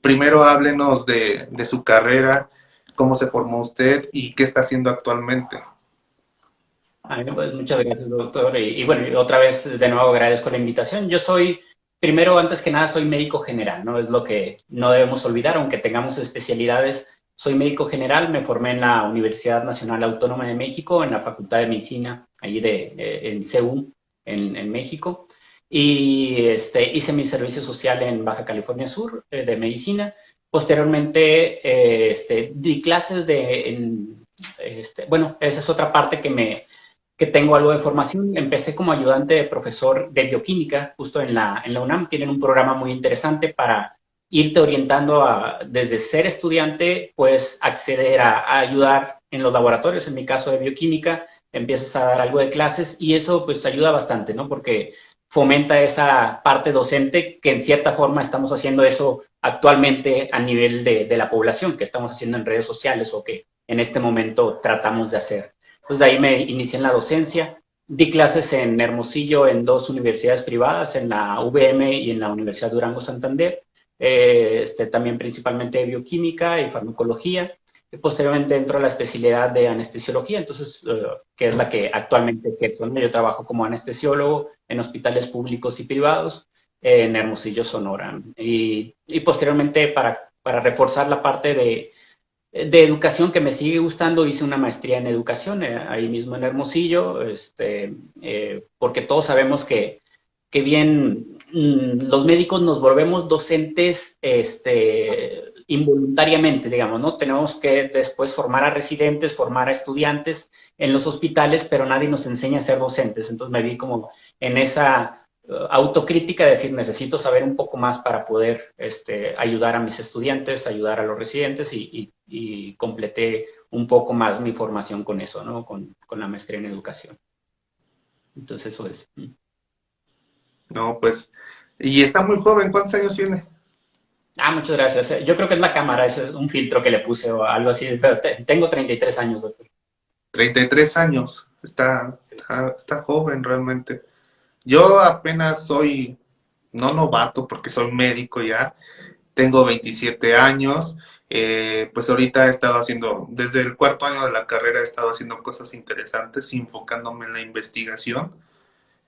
Primero háblenos de su carrera, cómo se formó usted y qué está haciendo actualmente. Pues muchas gracias, doctor. Y bueno, y otra vez de nuevo agradezco la invitación. Yo soy, primero, antes que nada, soy médico general, ¿no? Es lo que no debemos olvidar, aunque tengamos especialidades. Soy médico general, me formé en la Universidad Nacional Autónoma de México, en la Facultad de Medicina, allí en CEU, en México. Y hice mi servicio social en Baja California Sur, de medicina. Posteriormente, di clases bueno, esa es otra parte que tengo algo de formación. Empecé como ayudante de profesor de bioquímica, justo en la UNAM. Tienen un programa muy interesante para irte orientando desde ser estudiante, pues acceder a ayudar en los laboratorios, en mi caso de bioquímica, empiezas a dar algo de clases y eso pues ayuda bastante, ¿no? Porque fomenta esa parte docente que en cierta forma estamos haciendo eso actualmente a nivel de la población, que estamos haciendo en redes sociales o que en este momento tratamos de hacer. Pues de ahí me inicié en la docencia. Di clases en Hermosillo en dos universidades privadas, en la UVM y en la Universidad Durango Santander. También principalmente de bioquímica y farmacología. Y posteriormente entró a la especialidad de anestesiología, entonces, que es la que actualmente ejerzo, ¿no? Yo trabajo como anestesiólogo en hospitales públicos y privados en Hermosillo, Sonora. Y posteriormente, para reforzar la parte de educación que me sigue gustando, hice una maestría en educación ahí mismo en Hermosillo, porque todos sabemos que bien los médicos nos volvemos docentes involuntariamente, digamos, ¿no? Tenemos que después formar a residentes, formar a estudiantes en los hospitales, pero nadie nos enseña a ser docentes. Entonces me vi como en esa autocrítica de decir, necesito saber un poco más para poder ayudar a mis estudiantes, ayudar a los residentes y completé un poco más mi formación con eso, ¿no? Con la maestría en educación. Entonces eso es. No, pues, y está muy joven, ¿cuántos años tiene? Muchas gracias. Yo creo que es la cámara, es un filtro que le puse o algo así, pero tengo 33 años, doctor. 33 años, está joven realmente. Yo apenas soy, no novato, porque soy médico ya, tengo 27 años, pues ahorita he estado haciendo, desde el cuarto año de la carrera he estado haciendo cosas interesantes, enfocándome en la investigación.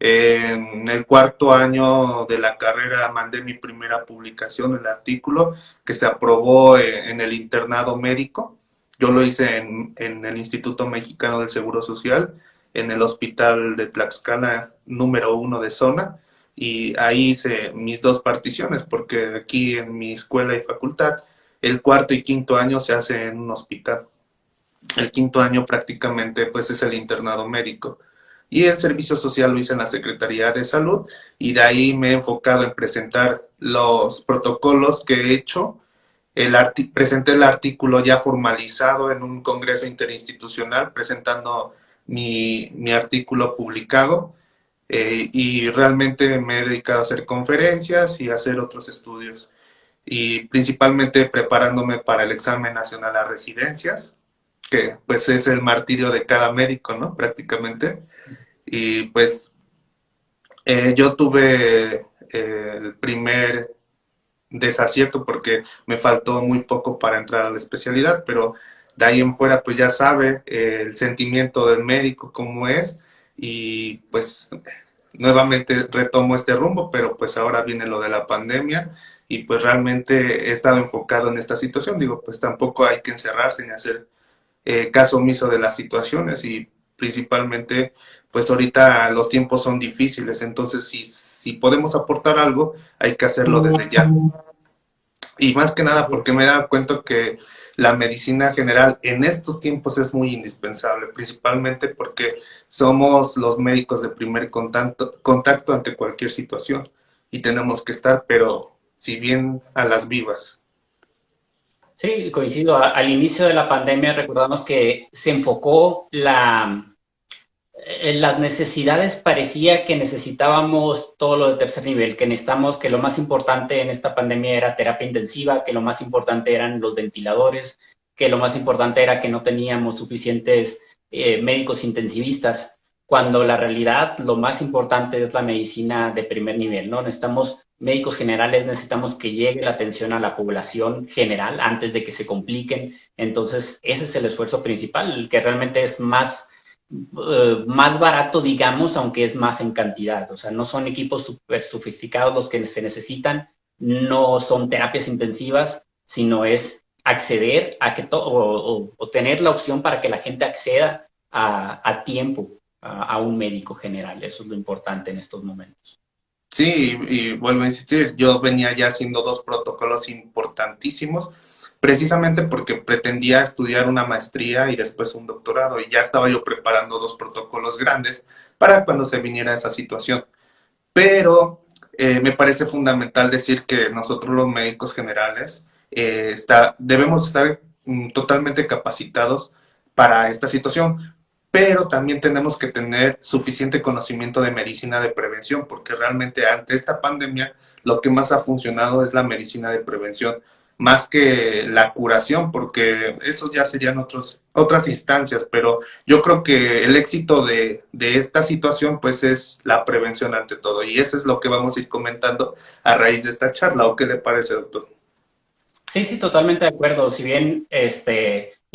En el cuarto año de la carrera mandé mi primera publicación, el artículo que se aprobó en el internado médico. Yo lo hice en el Instituto Mexicano del Seguro Social, en el Hospital de Tlaxcala número uno de zona, y ahí hice mis dos particiones, porque aquí en mi escuela y facultad, el cuarto y quinto año se hace en un hospital. El quinto año prácticamente pues es el internado médico. Y el servicio social lo hice en la Secretaría de Salud y de ahí me he enfocado en presentar los protocolos que he hecho. Presenté el artículo ya formalizado en un congreso interinstitucional presentando mi artículo publicado, y realmente me he dedicado a hacer conferencias y a hacer otros estudios y principalmente preparándome para el examen nacional a residencias, que pues es el martirio de cada médico, ¿no? Prácticamente. Y pues yo tuve el primer desacierto porque me faltó muy poco para entrar a la especialidad, pero de ahí en fuera pues ya sabe el sentimiento del médico cómo es y pues nuevamente retomo este rumbo, pero pues ahora viene lo de la pandemia y pues realmente he estado enfocado en esta situación, digo, pues tampoco hay que encerrarse ni hacer caso omiso de las situaciones y principalmente pues ahorita los tiempos son difíciles, entonces si podemos aportar algo hay que hacerlo desde ya. Y más que nada porque me he dado cuenta que la medicina general en estos tiempos es muy indispensable, principalmente porque somos los médicos de primer contacto ante cualquier situación y tenemos que estar, pero si bien a las vivas. Sí, coincido. Al inicio de la pandemia recordamos que se enfocó las necesidades, parecía que necesitábamos todo lo de tercer nivel, que necesitamos, que lo más importante en esta pandemia era terapia intensiva, que lo más importante eran los ventiladores, que lo más importante era que no teníamos suficientes médicos intensivistas, cuando la realidad lo más importante es la medicina de primer nivel, ¿no? Necesitamos médicos generales necesitamos que llegue la atención a la población general antes de que se compliquen. Entonces, ese es el esfuerzo principal, el que realmente es más barato, digamos, aunque es más en cantidad. O sea, no son equipos súper sofisticados los que se necesitan, no son terapias intensivas, sino es acceder a que o tener la opción para que la gente acceda a tiempo a un médico general. Eso es lo importante en estos momentos. Sí, y vuelvo a insistir, yo venía ya haciendo dos protocolos importantísimos, precisamente porque pretendía estudiar una maestría y después un doctorado, y ya estaba yo preparando dos protocolos grandes para cuando se viniera esa situación. Pero me parece fundamental decir que nosotros los médicos generales debemos estar totalmente capacitados para esta situación, pero también tenemos que tener suficiente conocimiento de medicina de prevención, porque realmente ante esta pandemia lo que más ha funcionado es la medicina de prevención, más que la curación, porque eso ya serían otras instancias, pero yo creo que el éxito de esta situación pues es la prevención ante todo, y eso es lo que vamos a ir comentando a raíz de esta charla. ¿O qué le parece, doctor? Sí, sí, totalmente de acuerdo. Si bien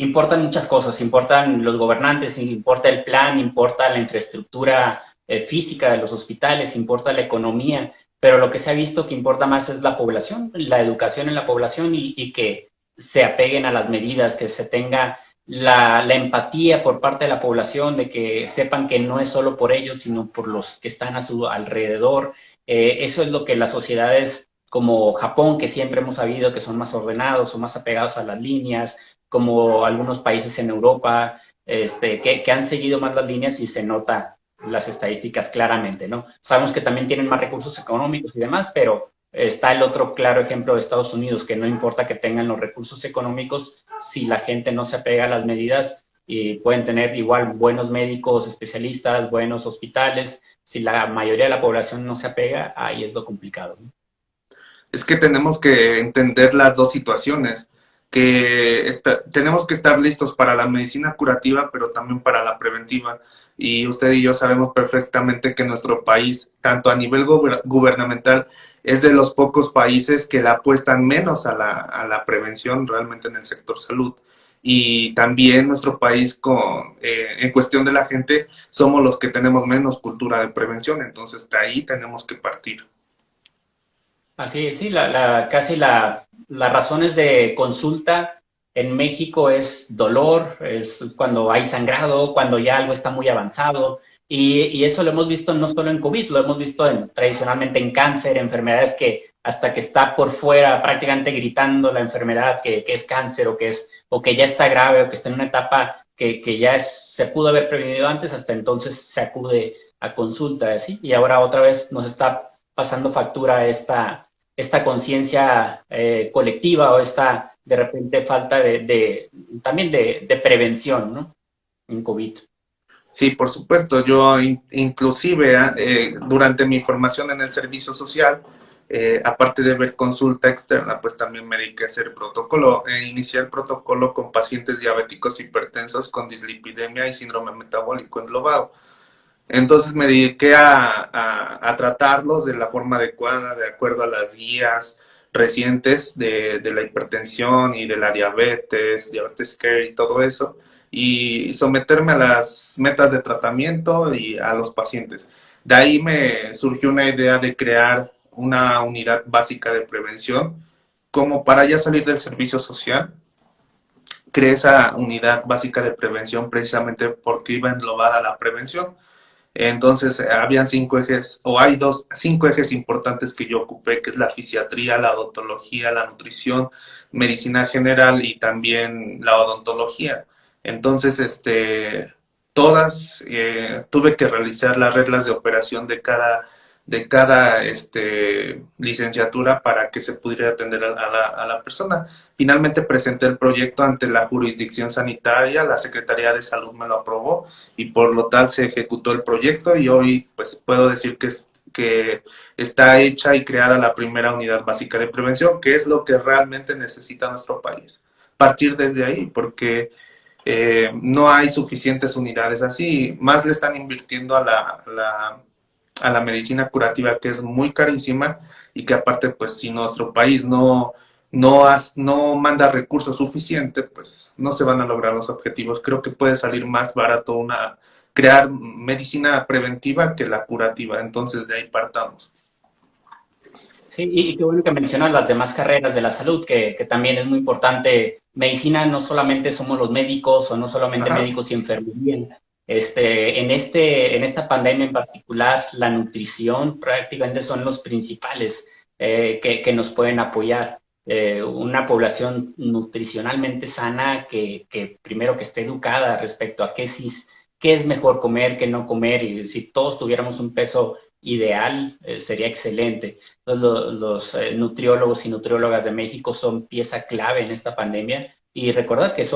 importan muchas cosas, importan los gobernantes, importa el plan, importa la infraestructura física de los hospitales, importa la economía, pero lo que se ha visto que importa más es la población, la educación en la población y que se apeguen a las medidas, que se tenga la empatía por parte de la población, de que sepan que no es solo por ellos, sino por los que están a su alrededor. Eso es lo que las sociedades como Japón, que siempre hemos sabido que son más ordenados o más apegados a las líneas, como algunos países en Europa, que han seguido más las líneas y se nota las estadísticas claramente, ¿no? Sabemos que también tienen más recursos económicos y demás, pero está el otro claro ejemplo de Estados Unidos, que no importa que tengan los recursos económicos, si la gente no se apega a las medidas, y pueden tener igual buenos médicos, especialistas, buenos hospitales, si la mayoría de la población no se apega, ahí es lo complicado, ¿no? Es que tenemos que entender las dos situaciones, que tenemos que estar listos para la medicina curativa, pero también para la preventiva. Y usted y yo sabemos perfectamente que nuestro país, tanto a nivel gubernamental, es de los pocos países que le apuestan menos a la prevención realmente en el sector salud. Y también nuestro país, en cuestión de la gente, somos los que tenemos menos cultura de prevención. Entonces, de ahí tenemos que partir. Así, sí, casi las razones de consulta en México es dolor, es cuando hay sangrado, cuando ya algo está muy avanzado, y eso lo hemos visto no solo en COVID, lo hemos visto tradicionalmente en cáncer, enfermedades que hasta que está por fuera prácticamente gritando la enfermedad que es cáncer o que ya está grave o que está en una etapa que ya se pudo haber prevenido antes, hasta entonces se acude a consulta, ¿sí? Y ahora otra vez nos está pasando factura esta conciencia colectiva o esta de repente falta también de prevención, ¿no? En COVID. Sí, por supuesto. Yo inclusive durante mi formación en el servicio social, aparte de ver consulta externa, pues también me dediqué a hacer protocolo. Inicié el protocolo con pacientes diabéticos hipertensos con dislipidemia y síndrome metabólico englobado. Entonces me dediqué a tratarlos de la forma adecuada, de acuerdo a las guías recientes de la hipertensión y de la diabetes care y todo eso, y someterme a las metas de tratamiento y a los pacientes. De ahí me surgió una idea de crear una unidad básica de prevención, como para ya salir del servicio social. Creé esa unidad básica de prevención precisamente porque iba englobada la prevención. Entonces, habían cinco ejes, o hay cinco ejes importantes que yo ocupé, que es la fisiatría, la odontología, la nutrición, medicina general y también la odontología. Entonces, tuve que realizar las reglas de operación de cada licenciatura para que se pudiera atender a la persona. Finalmente presenté el proyecto ante la jurisdicción sanitaria, la Secretaría de Salud me lo aprobó y por lo tal se ejecutó el proyecto, y hoy pues puedo decir que está hecha y creada la primera unidad básica de prevención, que es lo que realmente necesita nuestro país. Partir desde ahí, porque no hay suficientes unidades así, más le están invirtiendo a la medicina curativa, que es muy carísima y que aparte, pues si nuestro país no manda recursos suficientes, pues no se van a lograr los objetivos. Creo que puede salir más barato crear medicina preventiva que la curativa, entonces de ahí partamos. Sí, y qué bueno que mencionas las demás carreras de la salud, que también es muy importante. Medicina no solamente somos los médicos o no solamente Ajá. médicos y enfermería. En esta pandemia en particular, la nutrición prácticamente son los principales que nos pueden apoyar. Una población nutricionalmente sana que primero que esté educada respecto a qué es mejor comer, qué no comer, y si todos tuviéramos un peso ideal, sería excelente. Los nutriólogos y nutriólogas de México son pieza clave en esta pandemia y recordad que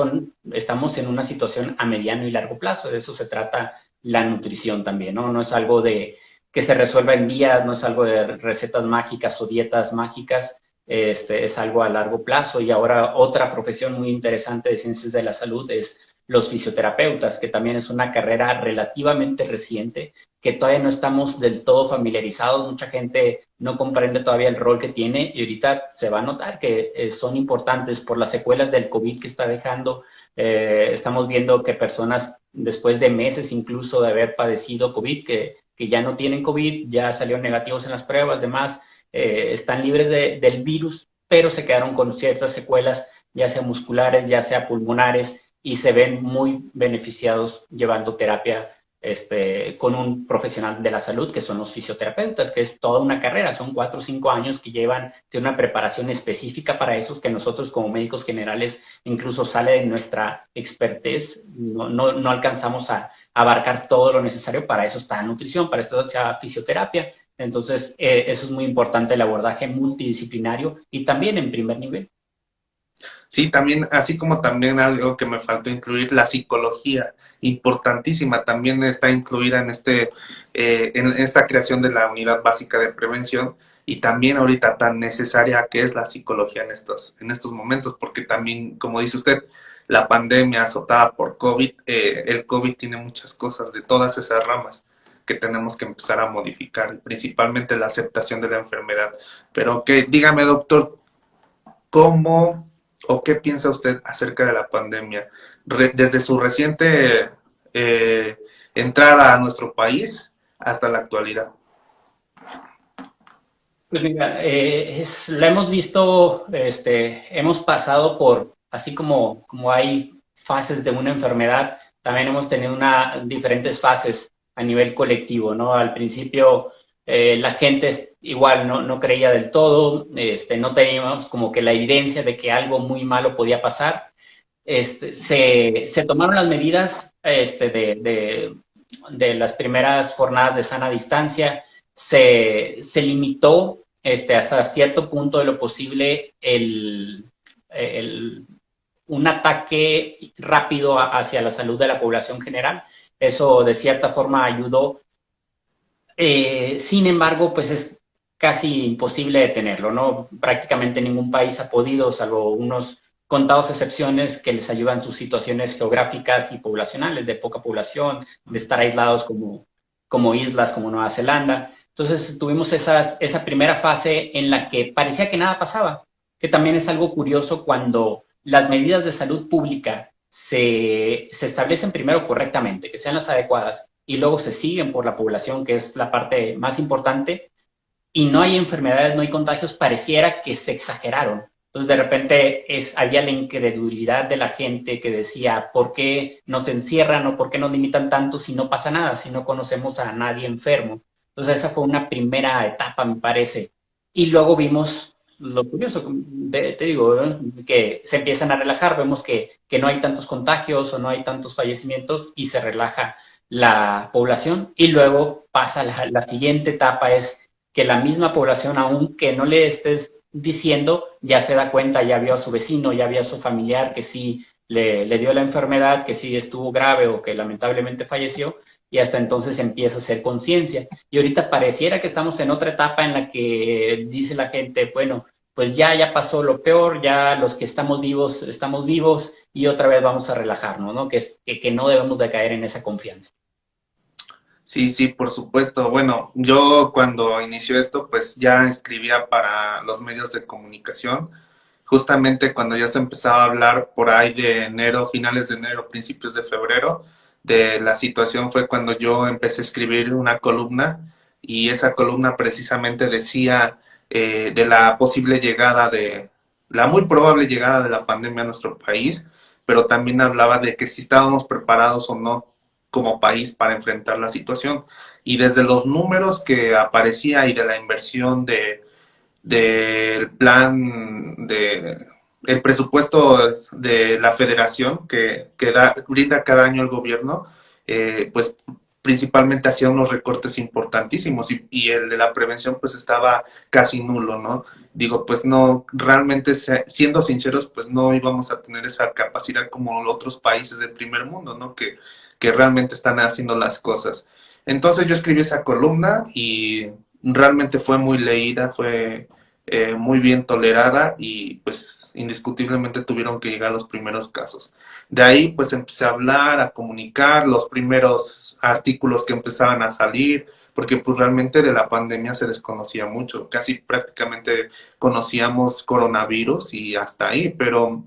estamos en una situación a mediano y largo plazo, de eso se trata la nutrición también, ¿no? No es algo de que se resuelva en días, no es algo de recetas mágicas o dietas mágicas, es algo a largo plazo. Y ahora otra profesión muy interesante de ciencias de la salud es los fisioterapeutas, que también es una carrera relativamente reciente, que todavía no estamos del todo familiarizados, mucha gente no comprende todavía el rol que tiene y ahorita se va a notar que son importantes por las secuelas del COVID que está dejando. Estamos viendo que personas después de meses incluso de haber padecido COVID, que ya no tienen COVID, ya salieron negativos en las pruebas, demás, están libres del virus, pero se quedaron con ciertas secuelas, ya sea musculares, ya sea pulmonares, y se ven muy beneficiados llevando terapia con un profesional de la salud, que son los fisioterapeutas, que es toda una carrera, son 4 o 5 años que llevan de una preparación específica para esos que nosotros como médicos generales incluso sale de nuestra expertise, no alcanzamos a abarcar todo lo necesario, para eso está nutrición, para eso está fisioterapia. Entonces, eso es muy importante, el abordaje multidisciplinario y también en primer nivel. Sí, también, así como también algo que me faltó incluir, la psicología, importantísima, también está incluida en esta creación de la unidad básica de prevención y también ahorita tan necesaria que es la psicología en estos momentos, porque también, como dice usted, la pandemia azotada por COVID, el COVID tiene muchas cosas de todas esas ramas que tenemos que empezar a modificar, principalmente la aceptación de la enfermedad. Pero que, dígame, doctor, ¿cómo o qué piensa usted acerca de la pandemia? Desde su reciente eh, entrada a nuestro país hasta la actualidad. Pues mira, la hemos visto, hemos pasado por, así como hay fases de una enfermedad, también hemos tenido diferentes fases a nivel colectivo, ¿no? Al principio la gente igual no creía del todo, no teníamos como que la evidencia de que algo muy malo podía pasar. Se tomaron las medidas de las primeras jornadas de sana distancia, se limitó hasta cierto punto de lo posible el, un ataque rápido hacia la salud de la población general. Eso de cierta forma ayudó. Sin embargo, pues es casi imposible detenerlo, ¿no? Prácticamente ningún país ha podido, salvo unos contados excepciones que les ayudan sus situaciones geográficas y poblacionales, de poca población, de estar aislados como islas, como Nueva Zelanda. Entonces tuvimos esa primera fase en la que parecía que nada pasaba, que también es algo curioso cuando las medidas de salud pública se establecen primero correctamente, que sean las adecuadas, y luego se siguen por la población, que es la parte más importante, y no hay enfermedades, no hay contagios, pareciera que se exageraron. Entonces, de repente había la incredulidad de la gente que decía, ¿por qué nos encierran o por qué nos limitan tanto si no pasa nada, si no conocemos a nadie enfermo? Entonces, esa fue una primera etapa, me parece. Y luego vimos lo curioso, te digo, ¿no? Que se empiezan a relajar, vemos que no hay tantos contagios o no hay tantos fallecimientos y se relaja la población. Y luego pasa la siguiente etapa, es que la misma población, aunque no le estés diciendo, ya se da cuenta, ya vio a su vecino, ya vio a su familiar que sí le dio la enfermedad, que sí estuvo grave o que lamentablemente falleció, y hasta entonces empieza a hacer conciencia. Y ahorita pareciera que estamos en otra etapa en la que dice la gente, bueno, pues ya pasó lo peor, ya los que estamos vivos y otra vez vamos a relajarnos, ¿no? Que no debemos de caer en esa confianza. Sí, sí, por supuesto. Bueno, yo cuando inició esto, pues ya escribía para los medios de comunicación. Justamente cuando ya se empezaba a hablar por ahí de enero, finales de enero, principios de febrero, de la situación fue cuando yo empecé a escribir una columna y esa columna precisamente decía de la posible llegada de, la muy probable llegada de la pandemia a nuestro país, pero también hablaba de que si estábamos preparados o no como país para enfrentar la situación. Y desde los números que aparecía y de la inversión del plan de el presupuesto de la federación brinda cada año el gobierno, pues principalmente hacía unos recortes importantísimos y el de la prevención pues estaba casi nulo, ¿no? Digo, pues no, realmente siendo sinceros, pues no íbamos a tener esa capacidad como otros países del primer mundo, ¿no? Que realmente están haciendo las cosas. Entonces yo escribí esa columna y realmente fue muy leída, fue muy bien tolerada y pues indiscutiblemente tuvieron que llegar los primeros casos. De ahí pues empecé a hablar, a comunicar los primeros artículos que empezaban a salir, porque pues realmente de la pandemia se desconocía mucho, casi prácticamente conocíamos coronavirus y hasta ahí, pero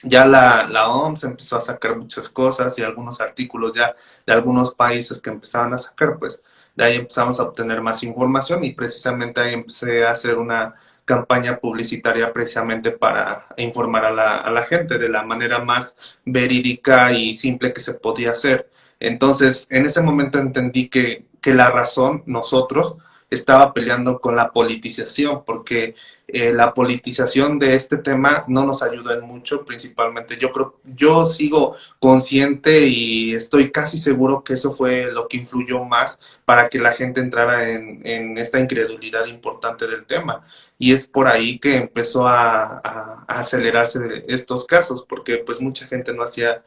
ya la OMS empezó a sacar muchas cosas y algunos artículos ya de algunos países que empezaban a sacar, pues de ahí empezamos a obtener más información y precisamente ahí empecé a hacer una campaña publicitaria precisamente para informar a la gente de la manera más verídica y simple que se podía hacer. Entonces, en ese momento entendí que la razón, nosotros, estaba peleando con la politización, porque la politización de este tema no nos ayuda en mucho, principalmente yo creo, yo sigo consciente y estoy casi seguro que eso fue lo que influyó más para que la gente entrara en esta incredulidad importante del tema. Y es por ahí que empezó a acelerarse estos casos, porque pues mucha gente no hacía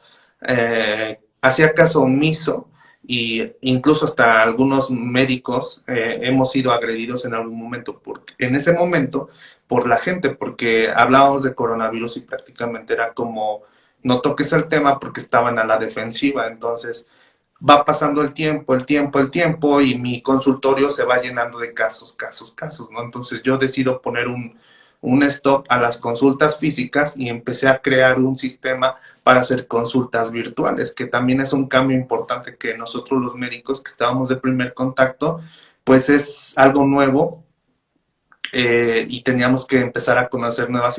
caso omiso y incluso hasta algunos médicos hemos sido agredidos en algún momento, porque en ese momento por la gente, porque hablábamos de coronavirus y prácticamente era como no toques el tema porque estaban a la defensiva, entonces va pasando el tiempo, el tiempo, el tiempo y mi consultorio se va llenando de casos, casos, casos, ¿no? Entonces yo decido poner un stop a las consultas físicas y empecé a crear un sistema para hacer consultas virtuales, que también es un cambio importante que nosotros los médicos que estábamos de primer contacto, pues es algo nuevo y teníamos que empezar a conocer nuevas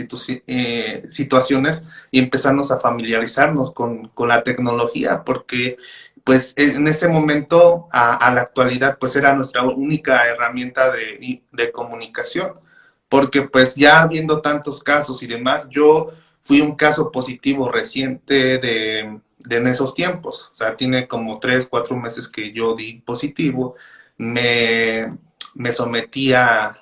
situaciones y empezarnos a familiarizarnos con la tecnología, porque pues en ese momento a la actualidad pues era nuestra única herramienta de comunicación, porque pues ya viendo tantos casos y demás, yo fui un caso positivo reciente de en esos tiempos, o sea, tiene como 3, 4 meses que yo di positivo, me, me sometí a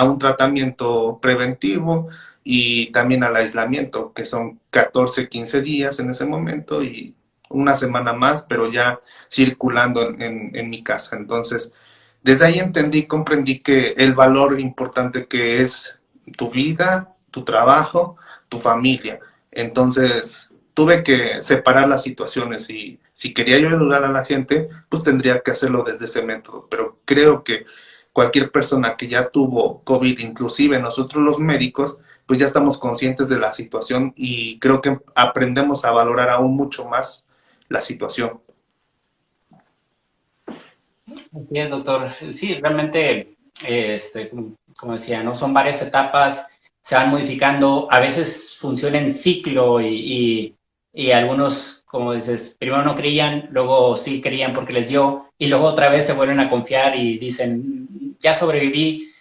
un tratamiento preventivo y también al aislamiento, que son 14 15 días en ese momento y una semana más, pero ya circulando en mi casa. Entonces, desde ahí entendí, comprendí que el valor importante que es tu vida, tu trabajo, tu familia. Entonces, tuve que separar las situaciones y si quería yo ayudar a la gente, pues tendría que hacerlo desde ese método. Pero creo que cualquier persona que ya tuvo COVID, inclusive nosotros los médicos, pues ya estamos conscientes de la situación y creo que aprendemos a valorar aún mucho más la situación. Así es, doctor. Sí, realmente, como decía, ¿no? Son varias etapas, se van modificando, a veces funciona en ciclo y algunos, como dices, primero no creían, luego sí creían porque les dio, y luego otra vez se vuelven a confiar y dicen, ya sobreviví,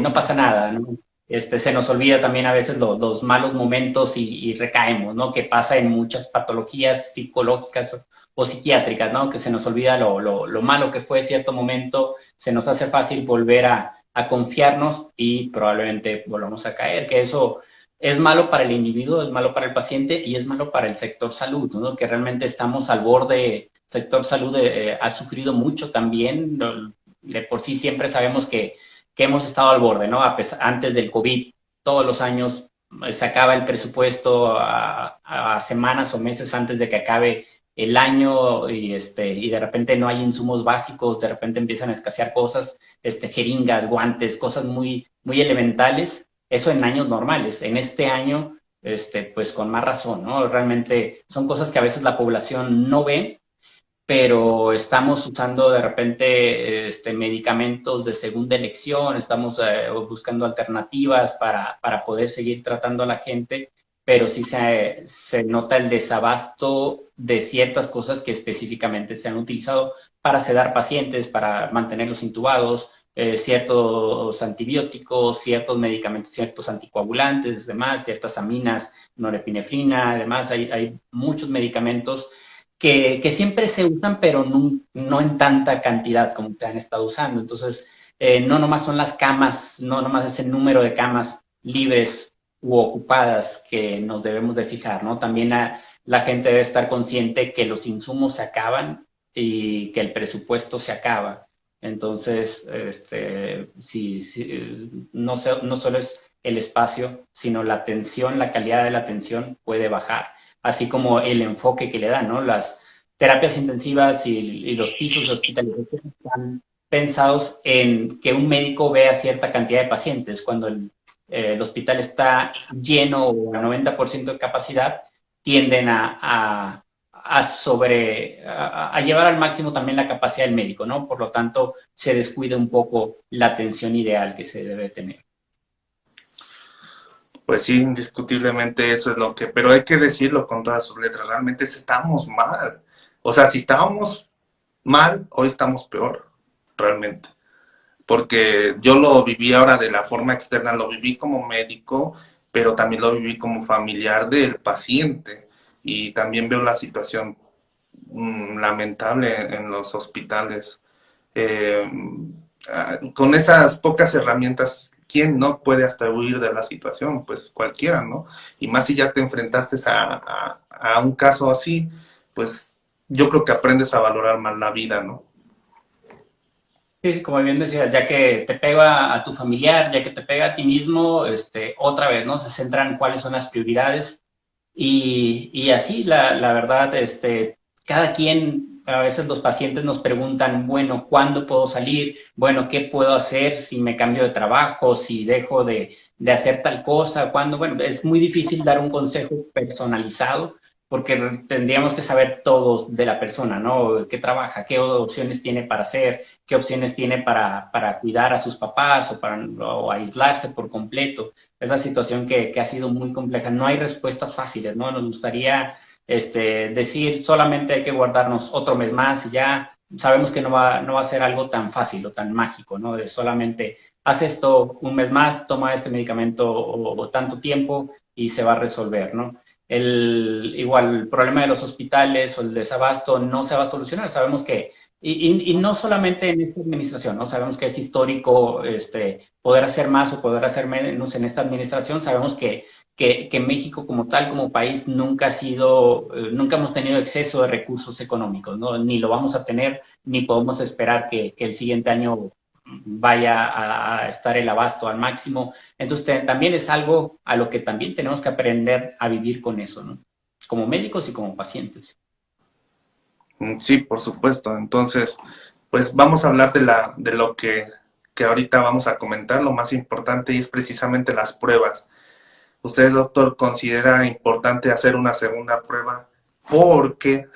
no pasa nada, ¿no? Se nos olvida también a veces los malos momentos y recaemos, ¿no? Que pasa en muchas patologías psicológicas o psiquiátricas, ¿no? Que se nos olvida lo malo que fue cierto momento, se nos hace fácil volver a confiarnos y probablemente volvamos a caer, que eso es malo para el individuo, es malo para el paciente y es malo para el sector salud, ¿no? Que realmente estamos al borde, el sector salud ha sufrido mucho también, de por sí siempre sabemos que hemos estado al borde, ¿no? Antes del COVID, todos los años se acaba el presupuesto a semanas o meses antes de que acabe el año y de repente no hay insumos básicos, de repente empiezan a escasear cosas, jeringas, guantes, cosas muy, muy elementales, eso en años normales. En este año, pues con más razón, ¿no? Realmente son cosas que a veces la población no ve, pero estamos usando de repente medicamentos de segunda elección, estamos buscando alternativas para poder seguir tratando a la gente, pero sí se nota el desabasto de ciertas cosas que específicamente se han utilizado para sedar pacientes, para mantenerlos intubados, ciertos antibióticos, ciertos medicamentos, ciertos anticoagulantes, demás, ciertas aminas, norepinefrina, además hay muchos medicamentos que siempre se usan, pero no en tanta cantidad como se han estado usando. Entonces, no nomás son las camas, no nomás es el número de camas libres u ocupadas que nos debemos de fijar, ¿no? También la gente debe estar consciente que los insumos se acaban y que el presupuesto se acaba. Entonces, no solo es el espacio, sino la atención, la calidad de la atención puede bajar, así como el enfoque que le dan, ¿no? Las terapias intensivas y los pisos de hospitalización están pensados en que un médico vea cierta cantidad de pacientes. Cuando el hospital está lleno o a 90% de capacidad, tienden a llevar al máximo también la capacidad del médico, ¿no? Por lo tanto, se descuida un poco la atención ideal que se debe tener. Pues sí, indiscutiblemente eso es lo que, pero hay que decirlo con todas sus letras, realmente estamos mal. O sea, si estábamos mal, hoy estamos peor, realmente. Porque yo lo viví ahora de la forma externa, lo viví como médico, pero también lo viví como familiar del paciente. Y también veo la situación lamentable en los hospitales. Eh, con esas pocas herramientas, ¿quién no puede hasta huir de la situación? Pues cualquiera, ¿no? Y más si ya te enfrentaste a un caso así, pues yo creo que aprendes a valorar más la vida, ¿no? Sí, como bien decía, ya que te pega a tu familiar, ya que te pega a ti mismo, otra vez, ¿no? Se centran cuáles son las prioridades y así, la verdad, cada quien, a veces los pacientes nos preguntan, bueno, ¿cuándo puedo salir? Bueno, ¿qué puedo hacer si me cambio de trabajo, si dejo de hacer tal cosa? ¿Cuándo? Bueno, es muy difícil dar un consejo personalizado porque tendríamos que saber todo de la persona, ¿no? ¿Qué trabaja? ¿Qué opciones tiene para hacer? ¿Qué opciones tiene para cuidar a sus papás o aislarse por completo? Es la situación que ha sido muy compleja. No hay respuestas fáciles, ¿no? Nos gustaría decir solamente hay que guardarnos otro mes más y ya sabemos que no va a ser algo tan fácil o tan mágico, ¿no? De solamente haz esto un mes más, toma este medicamento o tanto tiempo y se va a resolver, ¿no? Igual el problema de los hospitales o el desabasto no se va a solucionar. Sabemos que, y no solamente en esta administración, ¿no? Sabemos que es histórico poder hacer más o poder hacer menos en esta administración. Sabemos que México como tal, como país, nunca hemos tenido exceso de recursos económicos, ¿no? Ni lo vamos a tener, ni podemos esperar que el siguiente año vaya a estar el abasto al máximo. Entonces, también es algo a lo que también tenemos que aprender a vivir con eso, ¿no? Como médicos y como pacientes. Sí, por supuesto. Entonces, pues vamos a hablar de lo que ahorita vamos a comentar. Lo más importante y es precisamente las pruebas. ¿Usted, doctor, considera importante hacer una segunda prueba? Porque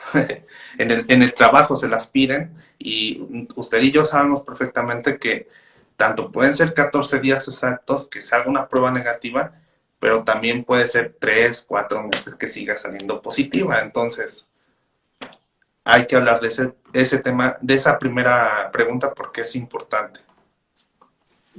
en el trabajo se las piden y usted y yo sabemos perfectamente que tanto pueden ser 14 días exactos que salga una prueba negativa, pero también puede ser 3, 4 meses que siga saliendo positiva. Entonces, hay que hablar de ese tema, de esa primera pregunta porque es importante.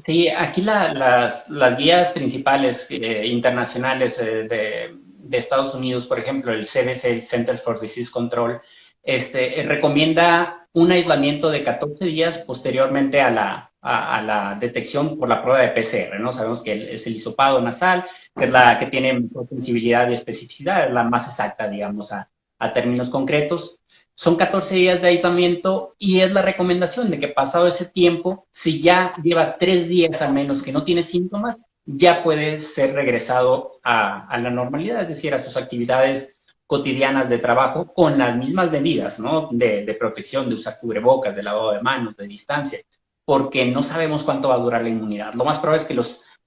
Sí, aquí las guías principales internacionales de Estados Unidos, por ejemplo, el CDC, el Center for Disease Control, recomienda un aislamiento de 14 días posteriormente a la detección por la prueba de PCR, ¿no? Sabemos que es el hisopado nasal, que es la que tiene mejor sensibilidad y especificidad, es la más exacta, digamos, a términos concretos. Son 14 días de aislamiento y es la recomendación de que pasado ese tiempo, si ya lleva 3 días al menos que no tiene síntomas, ya puede ser regresado a la normalidad, es decir, a sus actividades cotidianas de trabajo con las mismas medidas, ¿no? De protección, de usar cubrebocas, de lavado de manos, de distancia, porque no sabemos cuánto va a durar la inmunidad. Lo más probable es que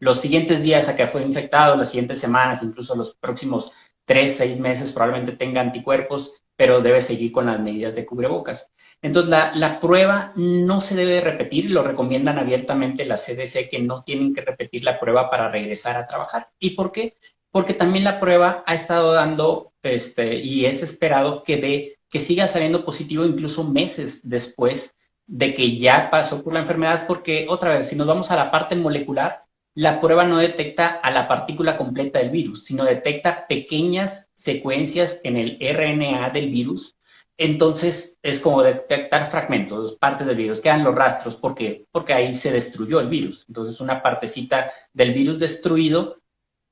los siguientes días a que fue infectado, las siguientes semanas, incluso los próximos 3, 6 meses, probablemente tenga anticuerpos, pero debe seguir con las medidas de cubrebocas. Entonces, la prueba no se debe repetir, lo recomiendan abiertamente la CDC que no tienen que repetir la prueba para regresar a trabajar. ¿Y por qué? Porque también la prueba ha estado dando, y es esperado que siga saliendo positivo incluso meses después de que ya pasó por la enfermedad, porque otra vez, si nos vamos a la parte molecular, la prueba no detecta a la partícula completa del virus, sino detecta pequeñas secuencias en el RNA del virus. Entonces es como detectar fragmentos, partes del virus, quedan los rastros porque ahí se destruyó el virus. Entonces una partecita del virus destruido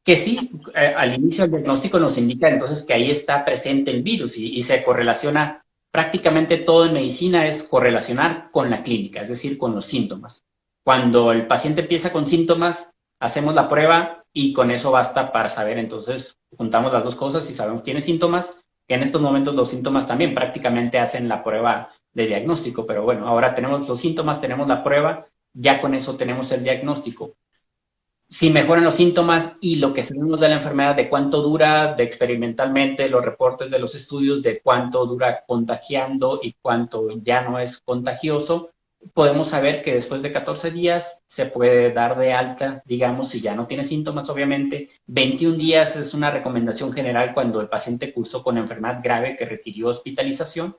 que sí, al inicio del diagnóstico nos indica entonces que ahí está presente el virus y se correlaciona, prácticamente todo en medicina es correlacionar con la clínica, es decir, con los síntomas. Cuando el paciente empieza con síntomas, hacemos la prueba y con eso basta para saber, entonces juntamos las dos cosas y sabemos tiene síntomas, que en estos momentos los síntomas también prácticamente hacen la prueba de diagnóstico, pero bueno, ahora tenemos los síntomas, tenemos la prueba, ya con eso tenemos el diagnóstico. Si mejoran los síntomas y lo que sabemos de la enfermedad, de cuánto dura, de experimentalmente los reportes de los estudios, de cuánto dura contagiando y cuánto ya no es contagioso, podemos saber que después de 14 días se puede dar de alta, digamos, si ya no tiene síntomas, obviamente. 21 días es una recomendación general cuando el paciente cursó con enfermedad grave que requirió hospitalización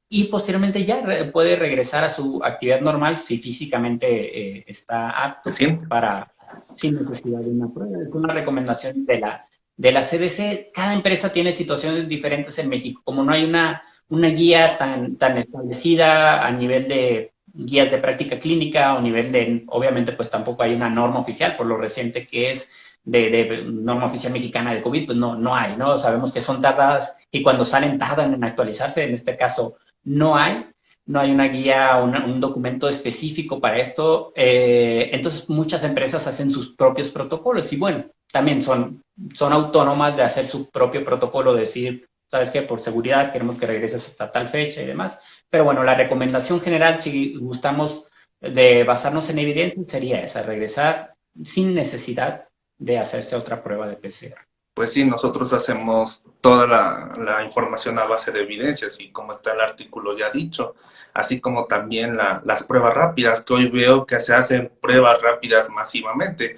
y posteriormente ya puede regresar a su actividad normal si físicamente está ¿Se apto siente? para, sin necesidad de una prueba. Es una recomendación de la CDC. Cada empresa tiene situaciones diferentes en México. Como no hay una guía tan establecida a nivel de guías de práctica clínica o nivel de, obviamente, pues tampoco hay una norma oficial por lo reciente que es de norma oficial mexicana de COVID, pues no hay, ¿no? Sabemos que son tardadas y cuando salen tardan en actualizarse. En este caso, no hay, no hay una guía, un documento específico para esto. Entonces, muchas empresas hacen sus propios protocolos y bueno, también son autónomas de hacer su propio protocolo, decir, ¿sabes qué? Por seguridad queremos que regreses hasta tal fecha y demás. Pero bueno, la recomendación general, si gustamos de basarnos en evidencia, sería esa, regresar sin necesidad de hacerse otra prueba de PCR. Pues sí, nosotros hacemos toda la información a base de evidencias y como está el artículo ya dicho, así como también las pruebas rápidas, que hoy veo que se hacen pruebas rápidas masivamente,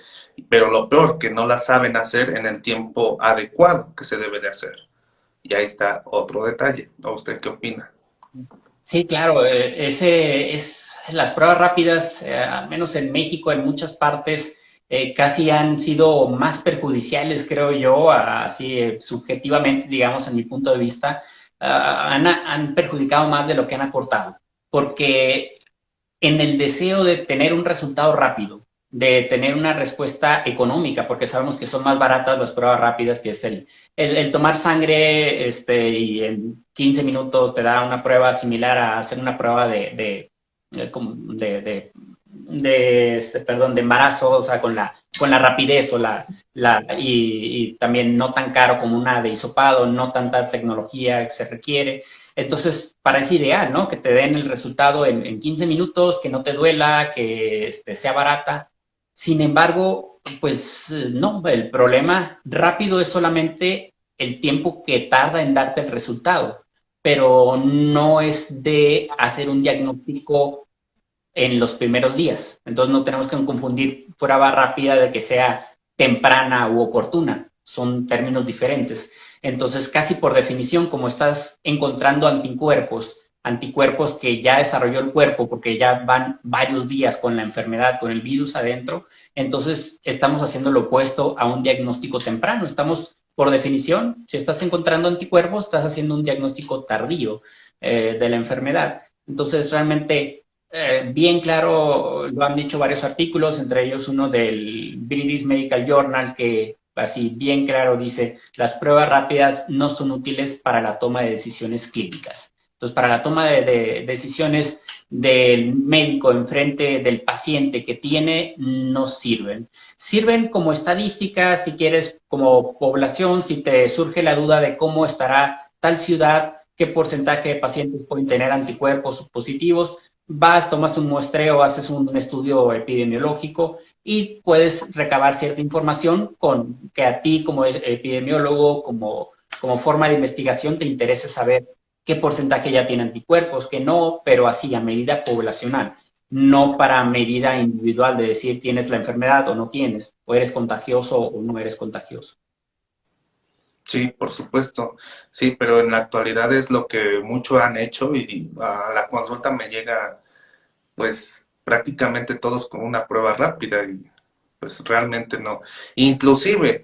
pero lo peor, que no las saben hacer en el tiempo adecuado que se debe de hacer. Y ahí está otro detalle. ¿A usted qué opina? Sí, claro, ese es las pruebas rápidas, al menos en México, en muchas partes, casi han sido más perjudiciales, creo yo, así subjetivamente, digamos, en mi punto de vista, han perjudicado más de lo que han aportado, porque en el deseo de tener un resultado rápido, de tener una respuesta económica, porque sabemos que son más baratas las pruebas rápidas, que es el tomar sangre y en 15 minutos te da una prueba similar a hacer una prueba de embarazo, o sea, con la rapidez y también no tan caro como una de hisopado, no tanta tecnología que se requiere. Entonces, parece ideal, ¿no? Que te den el resultado en 15 minutos, que no te duela, que sea barata. Sin embargo, pues no, el problema rápido es solamente el tiempo que tarda en darte el resultado, pero no es de hacer un diagnóstico en los primeros días. Entonces no tenemos que confundir prueba rápida de que sea temprana u oportuna. Son términos diferentes. Entonces, casi por definición, como estás encontrando anticuerpos que ya desarrolló el cuerpo porque ya van varios días con la enfermedad, con el virus adentro, entonces estamos haciendo lo opuesto a un diagnóstico temprano. Estamos, por definición, si estás encontrando anticuerpos, estás haciendo un diagnóstico tardío de la enfermedad. Entonces, realmente bien claro, lo han dicho varios artículos, entre ellos uno del British Medical Journal, que así bien claro dice, las pruebas rápidas no son útiles para la toma de decisiones clínicas. Entonces, para la toma de decisiones del médico enfrente del paciente que tiene no sirven. Sirven como estadística, si quieres, como población, si te surge la duda de cómo estará tal ciudad, qué porcentaje de pacientes pueden tener anticuerpos positivos, vas, tomas un muestreo, haces un estudio epidemiológico y puedes recabar cierta información con que a ti como epidemiólogo, como forma de investigación, te interese saber qué porcentaje ya tiene anticuerpos, que no, pero así a medida poblacional, no para medida individual de decir tienes la enfermedad o no tienes, o eres contagioso o no eres contagioso. Sí, por supuesto, sí, pero en la actualidad es lo que muchos han hecho y a la consulta me llega pues prácticamente todos con una prueba rápida y pues realmente no. Inclusive,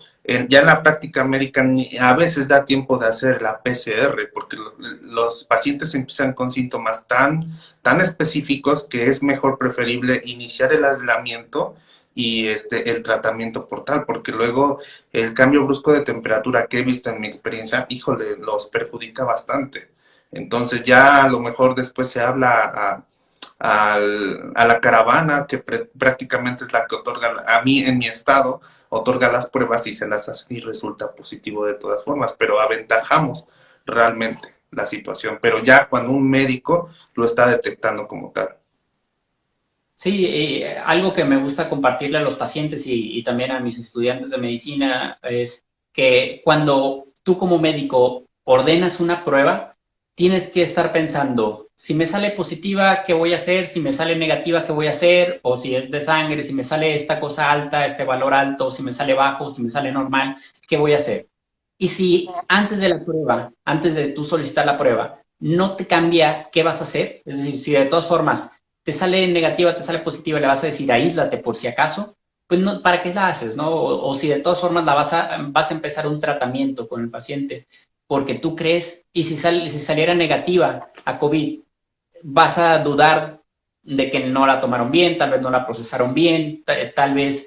ya en la práctica médica a veces da tiempo de hacer la PCR porque los pacientes empiezan con síntomas tan específicos que es mejor preferible iniciar el aislamiento y el tratamiento por tal, porque luego el cambio brusco de temperatura que he visto en mi experiencia, híjole, los perjudica bastante. Entonces ya a lo mejor después se habla a la caravana, que prácticamente es la que otorga, a mí en mi estado, otorga las pruebas y se las hace y resulta positivo de todas formas, pero aventajamos realmente la situación, pero ya cuando un médico lo está detectando como tal. Sí, algo que me gusta compartirle a los pacientes y también a mis estudiantes de medicina es que cuando tú como médico ordenas una prueba, tienes que estar pensando, si me sale positiva, ¿qué voy a hacer? Si me sale negativa, ¿qué voy a hacer? O si es de sangre, si me sale esta cosa alta, este valor alto, si me sale bajo, si me sale normal, ¿qué voy a hacer? Y si antes de la prueba, antes de tú solicitar la prueba, no te cambia qué vas a hacer, es decir, si de todas formas te sale negativa, te sale positiva, le vas a decir aíslate por si acaso, pues no, ¿para qué la haces? ¿No? O si de todas formas vas a empezar un tratamiento con el paciente porque tú crees, y si saliera negativa a COVID, vas a dudar de que no la tomaron bien, tal vez no la procesaron bien, tal vez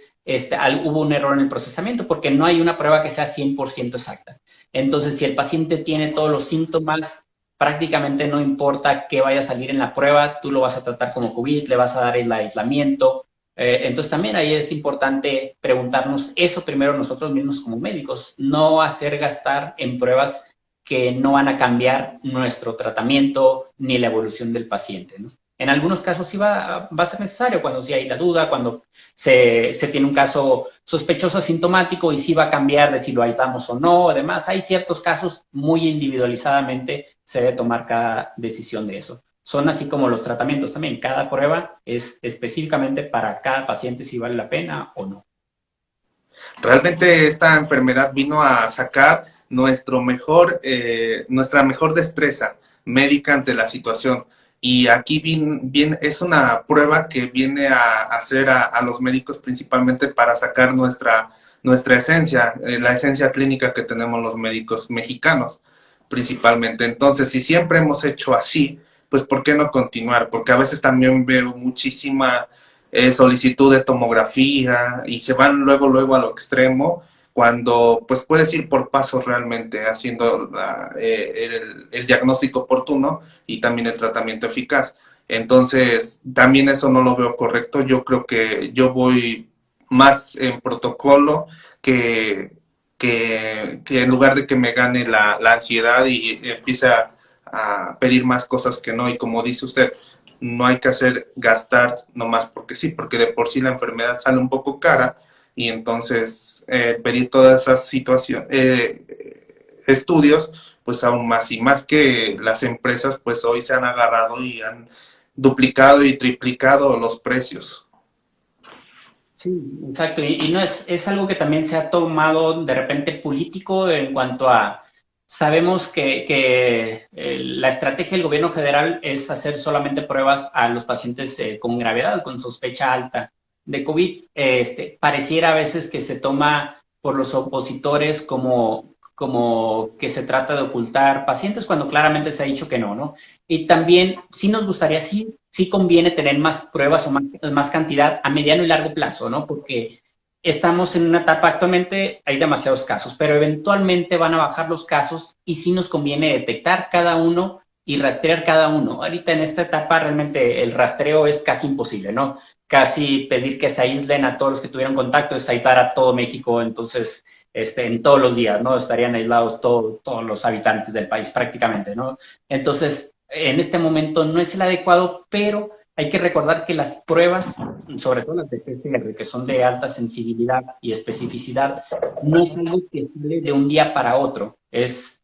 hubo un error en el procesamiento, porque no hay una prueba que sea 100% exacta. Entonces, si el paciente tiene todos los síntomas, prácticamente no importa qué vaya a salir en la prueba, tú lo vas a tratar como COVID, le vas a dar el aislamiento. Entonces, también ahí es importante preguntarnos eso primero nosotros mismos como médicos, no hacer gastar en pruebas que no van a cambiar nuestro tratamiento ni la evolución del paciente, ¿no? En algunos casos sí va a ser necesario, cuando sí hay la duda, cuando se tiene un caso sospechoso asintomático y sí va a cambiar de si lo aislamos o no. Además, hay ciertos casos muy individualizadamente, se debe tomar cada decisión de eso. Son así como los tratamientos también. Cada prueba es específicamente para cada paciente si vale la pena o no. Realmente esta enfermedad vino a sacar nuestra mejor destreza médica ante la situación. Y aquí bien, es una prueba que viene a hacer a los médicos principalmente para sacar nuestra esencia, la esencia clínica que tenemos los médicos mexicanos principalmente. Entonces, si siempre hemos hecho así, pues ¿por qué no continuar? Porque a veces también veo muchísima solicitud de tomografía y se van luego a lo extremo cuando pues puedes ir por pasos realmente haciendo el diagnóstico oportuno y también el tratamiento eficaz. Entonces, también eso no lo veo correcto. Yo creo que yo voy más en protocolo que en lugar de que me gane la ansiedad y empiece a pedir más cosas que no. Y como dice usted, no hay que hacer gastar nomás porque sí, porque de por sí la enfermedad sale un poco cara y entonces pedir todas esas situaciones, estudios, pues aún más y más que las empresas pues hoy se han agarrado y han duplicado y triplicado los precios. Sí, exacto. Y no es algo que también se ha tomado de repente político en cuanto a, sabemos que la estrategia del gobierno federal es hacer solamente pruebas a los pacientes con gravedad, con sospecha alta de COVID. Pareciera a veces que se toma por los opositores como que se trata de ocultar pacientes cuando claramente se ha dicho que no, ¿no? Y también sí nos gustaría, sí conviene tener más pruebas o más cantidad a mediano y largo plazo, ¿no? Porque estamos en una etapa, actualmente hay demasiados casos, pero eventualmente van a bajar los casos y sí nos conviene detectar cada uno y rastrear cada uno. Ahorita en esta etapa realmente el rastreo es casi imposible, ¿no? Casi pedir que se aíslen a todos los que tuvieron contacto es aislar a todo México, entonces en todos los días, ¿no? Estarían aislados todos los habitantes del país prácticamente, ¿no? Entonces, en este momento no es el adecuado, pero hay que recordar que las pruebas, sobre todo las de PCR, que son de alta sensibilidad y especificidad, no es algo que sale de un día para otro.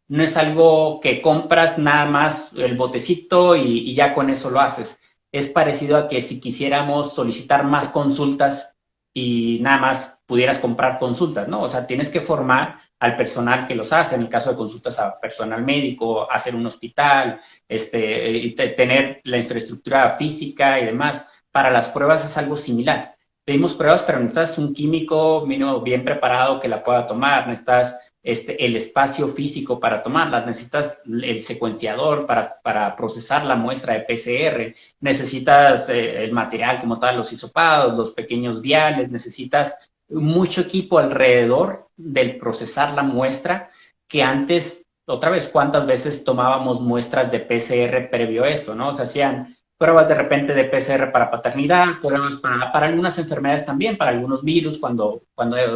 No es algo que compras nada más el botecito y ya con eso lo haces. Es parecido a que si quisiéramos solicitar más consultas y nada más pudieras comprar consultas, ¿no? O sea, tienes que formar al personal que los hace, en el caso de consultas a personal médico, hacer un hospital, tener la infraestructura física y demás. Para las pruebas es algo similar. Pedimos pruebas, pero necesitas un químico mínimo bien preparado que la pueda tomar, necesitas el espacio físico para tomarlas, necesitas el secuenciador para procesar la muestra de PCR, necesitas el material como tal, los hisopados, los pequeños viales, necesitas mucho equipo alrededor del procesar la muestra que antes, otra vez, ¿cuántas veces tomábamos muestras de PCR previo a esto, no? O sea, hacían pruebas de repente de PCR para paternidad, pruebas para algunas enfermedades también, para algunos virus cuando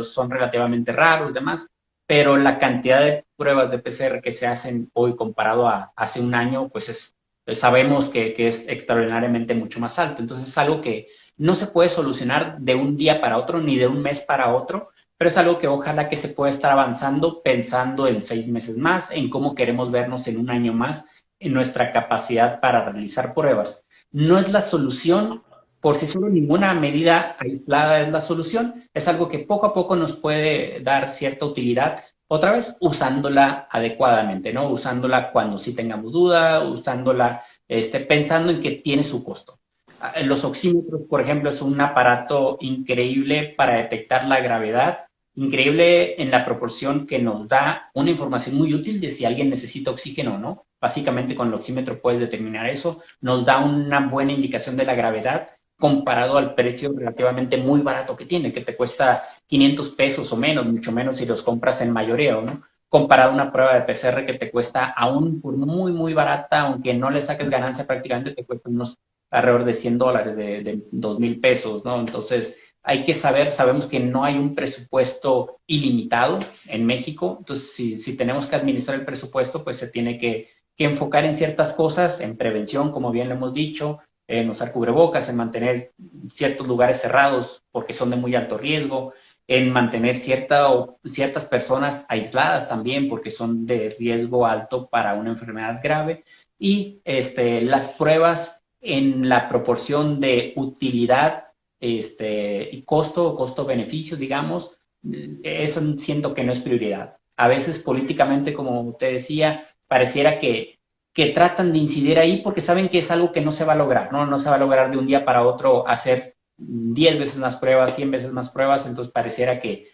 son relativamente raros y demás, pero la cantidad de pruebas de PCR que se hacen hoy comparado a hace un año, pues sabemos que es extraordinariamente mucho más alto. Entonces es algo que no se puede solucionar de un día para otro ni de un mes para otro, pero es algo que ojalá que se pueda estar avanzando pensando en 6 meses más, en cómo queremos vernos en un año más, en nuestra capacidad para realizar pruebas. No es la solución, por sí solo ninguna medida aislada es la solución, es algo que poco a poco nos puede dar cierta utilidad, otra vez usándola adecuadamente, ¿no? Usándola cuando sí tengamos duda, usándola pensando en que tiene su costo. Los oxímetros, por ejemplo, es un aparato increíble para detectar la gravedad, increíble en la proporción que nos da una información muy útil de si alguien necesita oxígeno o no. Básicamente con el oxímetro puedes determinar eso. Nos da una buena indicación de la gravedad comparado al precio relativamente muy barato que tiene, que te cuesta 500 pesos o menos, mucho menos si los compras en mayoreo, ¿no? Comparado a una prueba de PCR que te cuesta aún por muy, muy barata, aunque no le saques ganancia prácticamente, te cuesta unos alrededor de $100, de 2,000 pesos, ¿no? Entonces, hay que saber, sabemos que no hay un presupuesto ilimitado en México, entonces si tenemos que administrar el presupuesto, pues se tiene que enfocar en ciertas cosas, en prevención, como bien lo hemos dicho, en usar cubrebocas, en mantener ciertos lugares cerrados porque son de muy alto riesgo, en mantener ciertas personas aisladas también porque son de riesgo alto para una enfermedad grave, y las pruebas en la proporción de utilidad y costo-beneficio, digamos, eso siento que no es prioridad. A veces políticamente, como te decía, pareciera que tratan de incidir ahí porque saben que es algo que no se va a lograr, ¿no? No se va a lograr de un día para otro hacer 10 veces más pruebas, 100 veces más pruebas, entonces pareciera que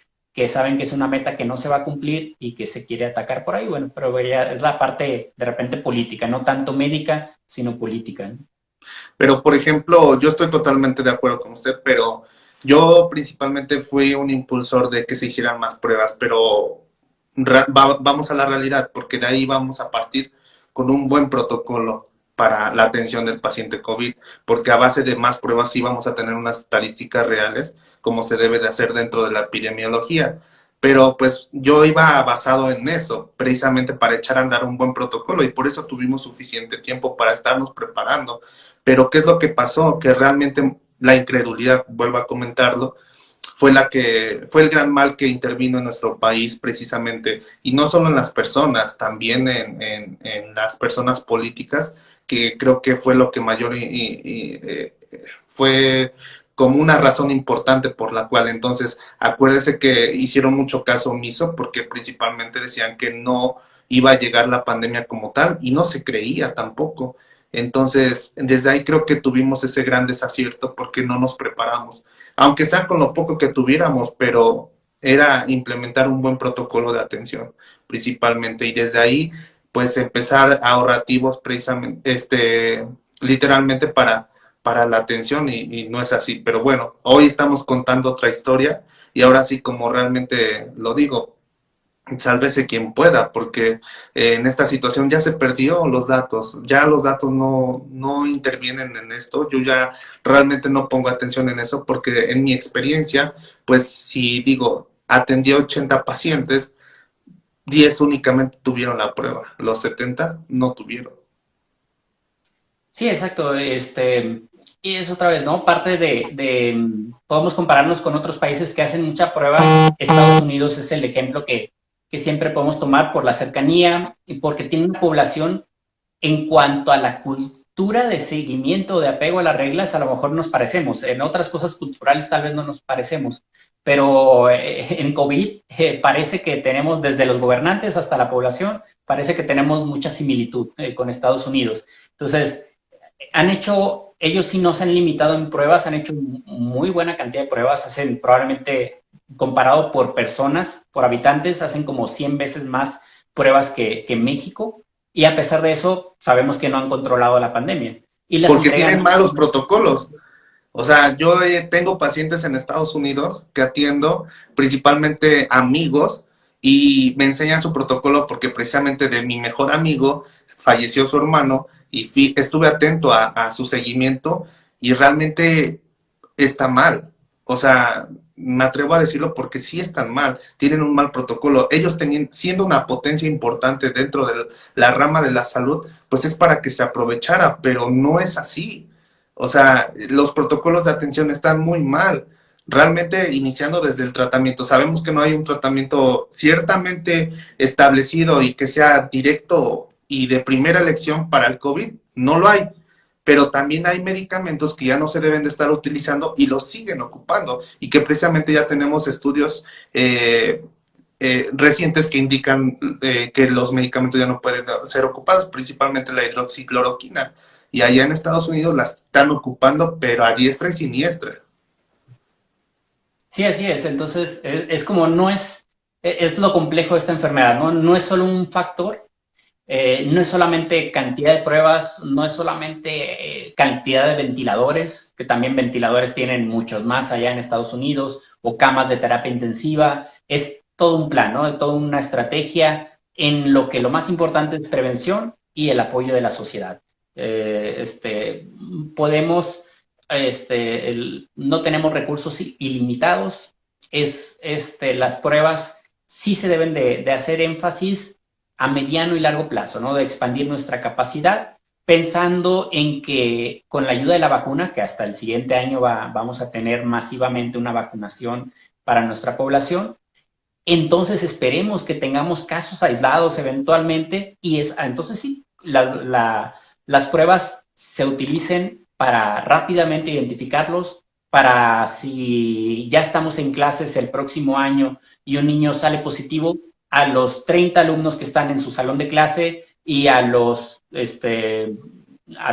saben que es una meta que no se va a cumplir y que se quiere atacar por ahí, bueno, pero ya es la parte de repente política, no tanto médica, sino política, ¿no? Pero, por ejemplo, yo estoy totalmente de acuerdo con usted, pero yo principalmente fui un impulsor de que se hicieran más pruebas, pero vamos a la realidad, porque de ahí vamos a partir con un buen protocolo para la atención del paciente COVID, porque a base de más pruebas sí vamos a tener unas estadísticas reales, como se debe de hacer dentro de la epidemiología. Pero pues yo iba basado en eso, precisamente para echar a andar un buen protocolo, y por eso tuvimos suficiente tiempo para estarnos preparando. Pero ¿qué es lo que pasó? Que realmente la incredulidad, vuelvo a comentarlo, fue el gran mal que intervino en nuestro país precisamente, y no solo en las personas, también en las personas políticas, que creo que fue lo que mayor fue como una razón importante por la cual entonces acuérdese que hicieron mucho caso omiso porque principalmente decían que no iba a llegar la pandemia como tal y no se creía tampoco. Entonces, desde ahí creo que tuvimos ese gran desacierto porque no nos preparamos, aunque sea con lo poco que tuviéramos, pero era implementar un buen protocolo de atención principalmente, y desde ahí pues empezar ahorrativos precisamente, literalmente para la atención, y no es así. Pero bueno, hoy estamos contando otra historia y ahora sí, como realmente lo digo, sálvese quien pueda, porque en esta situación ya se perdió los datos, ya los datos no intervienen en esto, yo ya realmente no pongo atención en eso, porque en mi experiencia, pues si digo, atendí 80 pacientes, 10 únicamente tuvieron la prueba, los 70 no tuvieron. Sí, exacto. Y es otra vez, ¿no? Parte podemos compararnos con otros países que hacen mucha prueba. Estados Unidos es el ejemplo que siempre podemos tomar por la cercanía y porque tiene una población en cuanto a la cultura de seguimiento, de apego a las reglas, a lo mejor nos parecemos. En otras cosas culturales tal vez no nos parecemos. Pero en COVID parece que tenemos, desde los gobernantes hasta la población, parece que tenemos mucha similitud con Estados Unidos. Entonces, ellos sí no se han limitado en pruebas, han hecho muy buena cantidad de pruebas, hacen probablemente, comparado por personas, por habitantes, hacen como 100 veces más pruebas que México, y a pesar de eso, sabemos que no han controlado la pandemia. Y las Porque tienen entregan. malos protocolos. O sea, yo tengo pacientes en Estados Unidos que atiendo, principalmente amigos, y me enseñan su protocolo porque precisamente de mi mejor amigo falleció su hermano y estuve atento a su seguimiento y realmente está mal. O sea, me atrevo a decirlo porque sí están mal, tienen un mal protocolo. Ellos siendo una potencia importante dentro de la rama de la salud, pues es para que se aprovechara, pero no es así. O sea, los protocolos de atención están muy mal. Realmente iniciando desde el tratamiento. Sabemos que no hay un tratamiento ciertamente establecido y que sea directo y de primera elección para el COVID. No lo hay. Pero también hay medicamentos que ya no se deben de estar utilizando y los siguen ocupando. Y que precisamente ya tenemos estudios recientes que indican que los medicamentos ya no pueden ser ocupados, principalmente la hidroxicloroquina. Y allá en Estados Unidos la están ocupando, pero a diestra y siniestra. Sí, así es. Entonces, es como no es lo complejo de esta enfermedad, ¿no? No es solo un factor. No es solamente cantidad de pruebas, no es solamente cantidad de ventiladores, que también ventiladores tienen muchos más allá en Estados Unidos, o camas de terapia intensiva, es todo un plan, ¿no? Toda una estrategia en lo que lo más importante es prevención y el apoyo de la sociedad. Podemos, no tenemos recursos ilimitados, las pruebas sí se deben de hacer énfasis a mediano y largo plazo, ¿no? De expandir nuestra capacidad, pensando en que con la ayuda de la vacuna, que hasta el siguiente año vamos a tener masivamente una vacunación para nuestra población, entonces esperemos que tengamos casos aislados eventualmente y entonces sí, las pruebas se utilicen para rápidamente identificarlos, para si ya estamos en clases el próximo año y un niño sale positivo, a los 30 alumnos que están en su salón de clase y a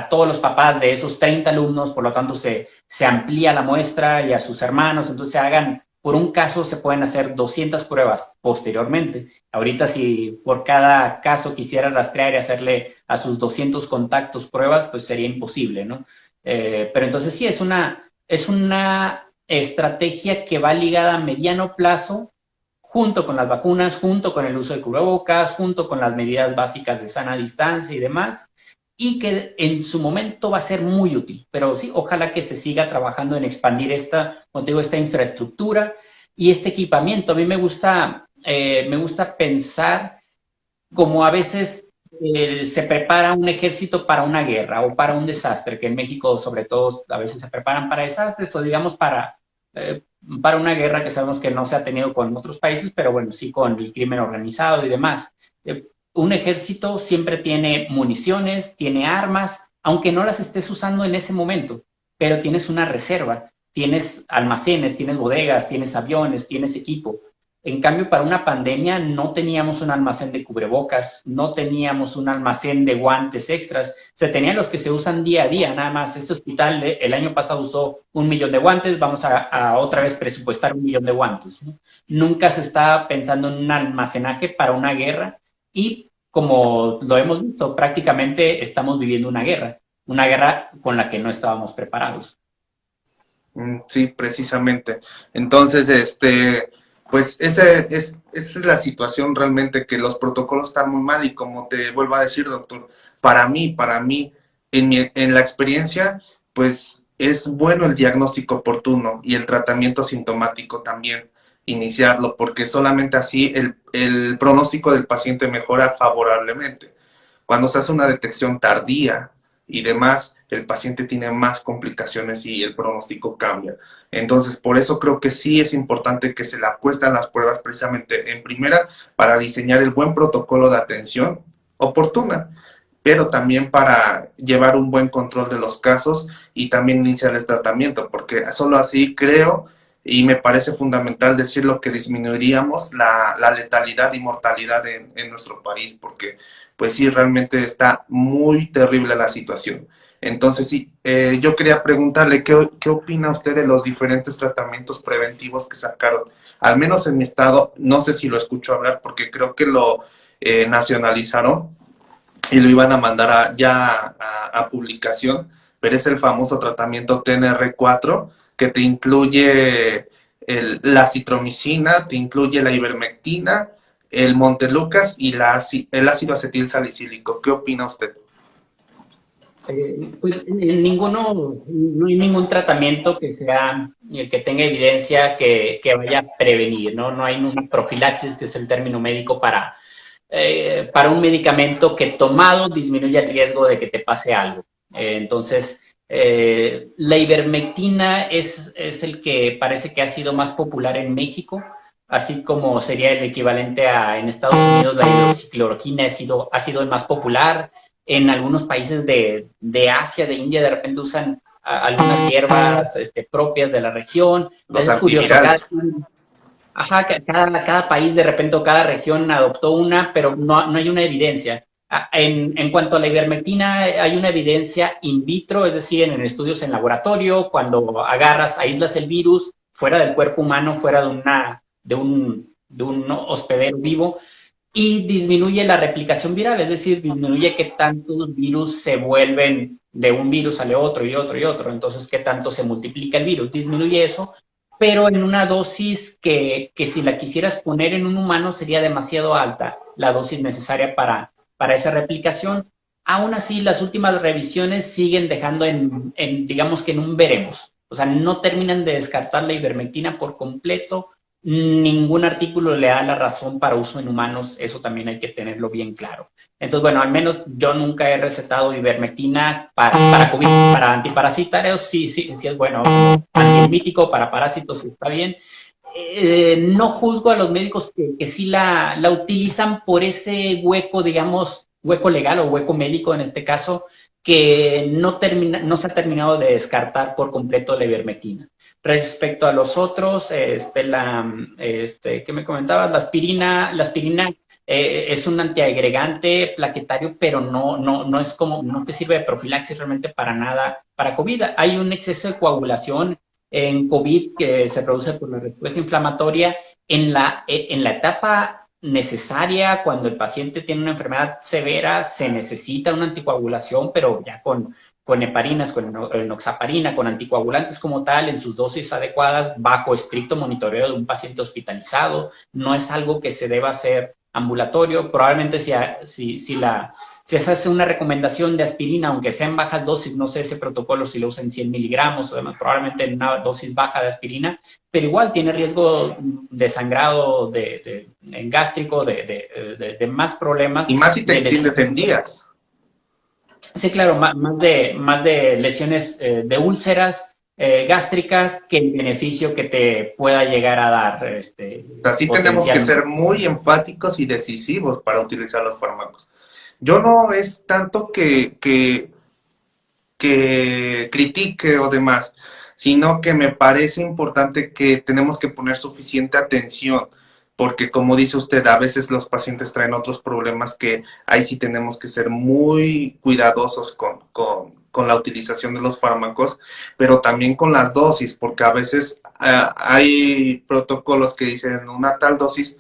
todos los papás de esos 30 alumnos, por lo tanto se amplía la muestra y a sus hermanos, entonces se hagan, por un caso se pueden hacer 200 pruebas posteriormente. Ahorita si por cada caso quisiera rastrear y hacerle a sus 200 contactos pruebas, pues sería imposible, ¿no? Pero entonces sí, es una estrategia que va ligada a mediano plazo junto con las vacunas, junto con el uso de cubrebocas, junto con las medidas básicas de sana distancia y demás, y que en su momento va a ser muy útil. Pero sí, ojalá que se siga trabajando en expandir como te digo, esta infraestructura y este equipamiento. A mí me gusta pensar como a veces se prepara un ejército para una guerra o para un desastre, que en México sobre todo a veces se preparan para desastres o digamos para una guerra que sabemos que no se ha tenido con otros países, pero bueno, sí con el crimen organizado y demás. Un ejército siempre tiene municiones, tiene armas, aunque no las estés usando en ese momento, pero tienes una reserva, tienes almacenes, tienes bodegas, tienes aviones, tienes equipo. En cambio, para una pandemia no teníamos un almacén de cubrebocas, no teníamos un almacén de guantes extras, se tenían los que se usan día a día, nada más. Este hospital el año pasado usó 1 millón de guantes, vamos a otra vez presupuestar 1 millón de guantes, ¿no? Nunca se está pensando en un almacenaje para una guerra y como lo hemos visto, prácticamente estamos viviendo una guerra con la que no estábamos preparados. Sí, precisamente. Entonces, Pues esa es la situación realmente, que los protocolos están muy mal y como te vuelvo a decir, doctor, para mí, en la experiencia, pues es bueno el diagnóstico oportuno y el tratamiento sintomático también, iniciarlo, porque solamente así el pronóstico del paciente mejora favorablemente. Cuando se hace una detección tardía y demás, el paciente tiene más complicaciones y el pronóstico cambia. Entonces, por eso creo que sí es importante que se le apuestan las pruebas precisamente en primera para diseñar el buen protocolo de atención oportuna, pero también para llevar un buen control de los casos y también iniciar el tratamiento, porque solo así creo y me parece fundamental decirlo que disminuiríamos la letalidad y mortalidad en nuestro país, porque pues sí, realmente está muy terrible la situación. Entonces, sí, yo quería preguntarle, ¿qué opina usted de los diferentes tratamientos preventivos que sacaron? Al menos en mi estado, no sé si lo escucho hablar porque creo que lo nacionalizaron y lo iban a mandar a publicación, pero es el famoso tratamiento TNR4 que te incluye la citromicina, te incluye la ivermectina, el Montelucas y el ácido acetil salicílico. ¿Qué opina usted? Pues en ninguno, no hay ningún tratamiento que sea, que tenga evidencia que vaya a prevenir, ¿no? No hay una profilaxis, que es el término médico para un medicamento que tomado disminuye el riesgo de que te pase algo. Entonces, la ivermectina es el que parece que ha sido más popular en México, así como sería el equivalente en Estados Unidos, la hidroxicloroquina ha sido el más popular. En algunos países Asia, de India, de repente usan algunas hierbas propias de la región. Los Es curioso, antivirales. ajá, cada país de repente o cada región adoptó una, pero no hay una evidencia. En cuanto a la ivermectina, hay una evidencia in vitro, es decir, en estudios en laboratorio, cuando aíslas el virus fuera del cuerpo humano, fuera de un hospedero vivo, y disminuye la replicación viral, es decir, disminuye qué tantos virus se vuelven de un virus sale otro y otro y otro, entonces qué tanto se multiplica el virus, disminuye eso, pero en una dosis que si la quisieras poner en un humano sería demasiado alta, la dosis necesaria para esa replicación. Aún así, las últimas revisiones siguen dejando digamos que en un veremos, o sea, no terminan de descartar la ivermectina por completo. Ningún artículo le da la razón para uso en humanos, eso también hay que tenerlo bien claro. Entonces, bueno, al menos yo nunca he recetado ivermectina para COVID, para antiparasitarios, sí es bueno. Antiemítico para parásitos está bien. No juzgo a los médicos que sí la utilizan por ese hueco, digamos, hueco legal o hueco médico en este caso, que no se ha terminado de descartar por completo la ivermectina. Respecto a los otros, ¿qué me comentabas? La aspirina es un antiagregante plaquetario, pero no es como, no te sirve de profilaxis realmente para nada para COVID. Hay un exceso de coagulación en COVID que se produce por la respuesta inflamatoria en la etapa necesaria, cuando el paciente tiene una enfermedad severa, se necesita una anticoagulación, pero ya con heparinas, con enoxaparina, con anticoagulantes como tal, en sus dosis adecuadas, bajo estricto monitoreo de un paciente hospitalizado. No es algo que se deba hacer ambulatorio. Probablemente si se hace una recomendación de aspirina, aunque sea en bajas dosis, no sé ese protocolo si lo usa en 100 miligramos o demás, probablemente en una dosis baja de aspirina, pero igual tiene riesgo de sangrado en gástrico, de más problemas. Y más si te De extiendes lesiones. en días. Sí, claro, más de lesiones de úlceras gástricas que el beneficio que te pueda llegar a dar Así tenemos que potencialmente. ser muy enfáticos y decisivos para utilizar los fármacos. Yo no es tanto que critique o demás, sino que me parece importante que tenemos que poner suficiente atención, porque como dice usted, a veces los pacientes traen otros problemas que ahí sí tenemos que ser muy cuidadosos con la utilización de los fármacos, pero también con las dosis, porque a veces hay protocolos que dicen una tal dosis,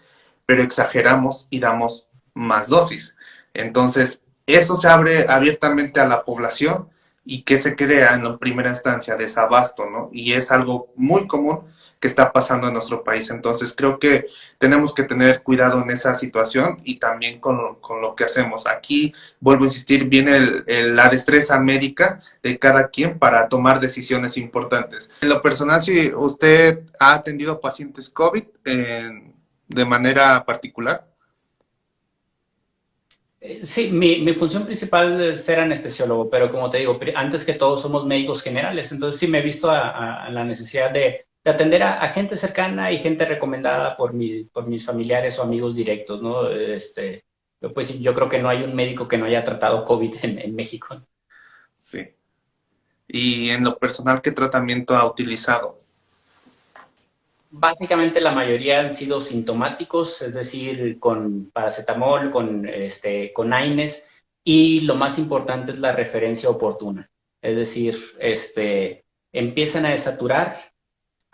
pero exageramos y damos más dosis. Entonces, eso se abre abiertamente a la población y que se crea en la primera instancia desabasto, ¿no? Y es algo muy común que está pasando en nuestro país. Entonces creo que tenemos que tener cuidado en esa situación y también con lo que hacemos. Aquí, vuelvo a insistir, viene la destreza médica de cada quien para tomar decisiones importantes. En lo personal, si usted ha atendido pacientes COVID de manera particular. Sí, mi función principal es ser anestesiólogo, pero como te digo, antes que todo somos médicos generales, entonces sí me he visto a la necesidad de atender a gente cercana y gente recomendada por mis familiares o amigos directos, ¿no? Pues sí, yo creo que no hay un médico que no haya tratado COVID en México. Sí. Y en lo personal, ¿qué tratamiento ha utilizado? Básicamente la mayoría han sido sintomáticos, es decir, con paracetamol, con AINES, y lo más importante es la referencia oportuna. Es decir, empiezan a desaturar,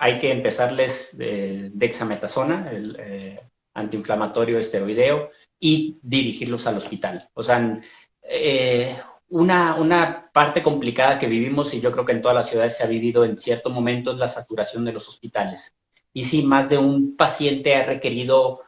hay que empezarles dexametasona, el antiinflamatorio esteroideo, y dirigirlos al hospital. O sea, eh, una parte complicada que vivimos, y yo creo que en todas las ciudades se ha vivido en cierto momento, es la saturación de los hospitales. Y sí, más de un paciente ha requerido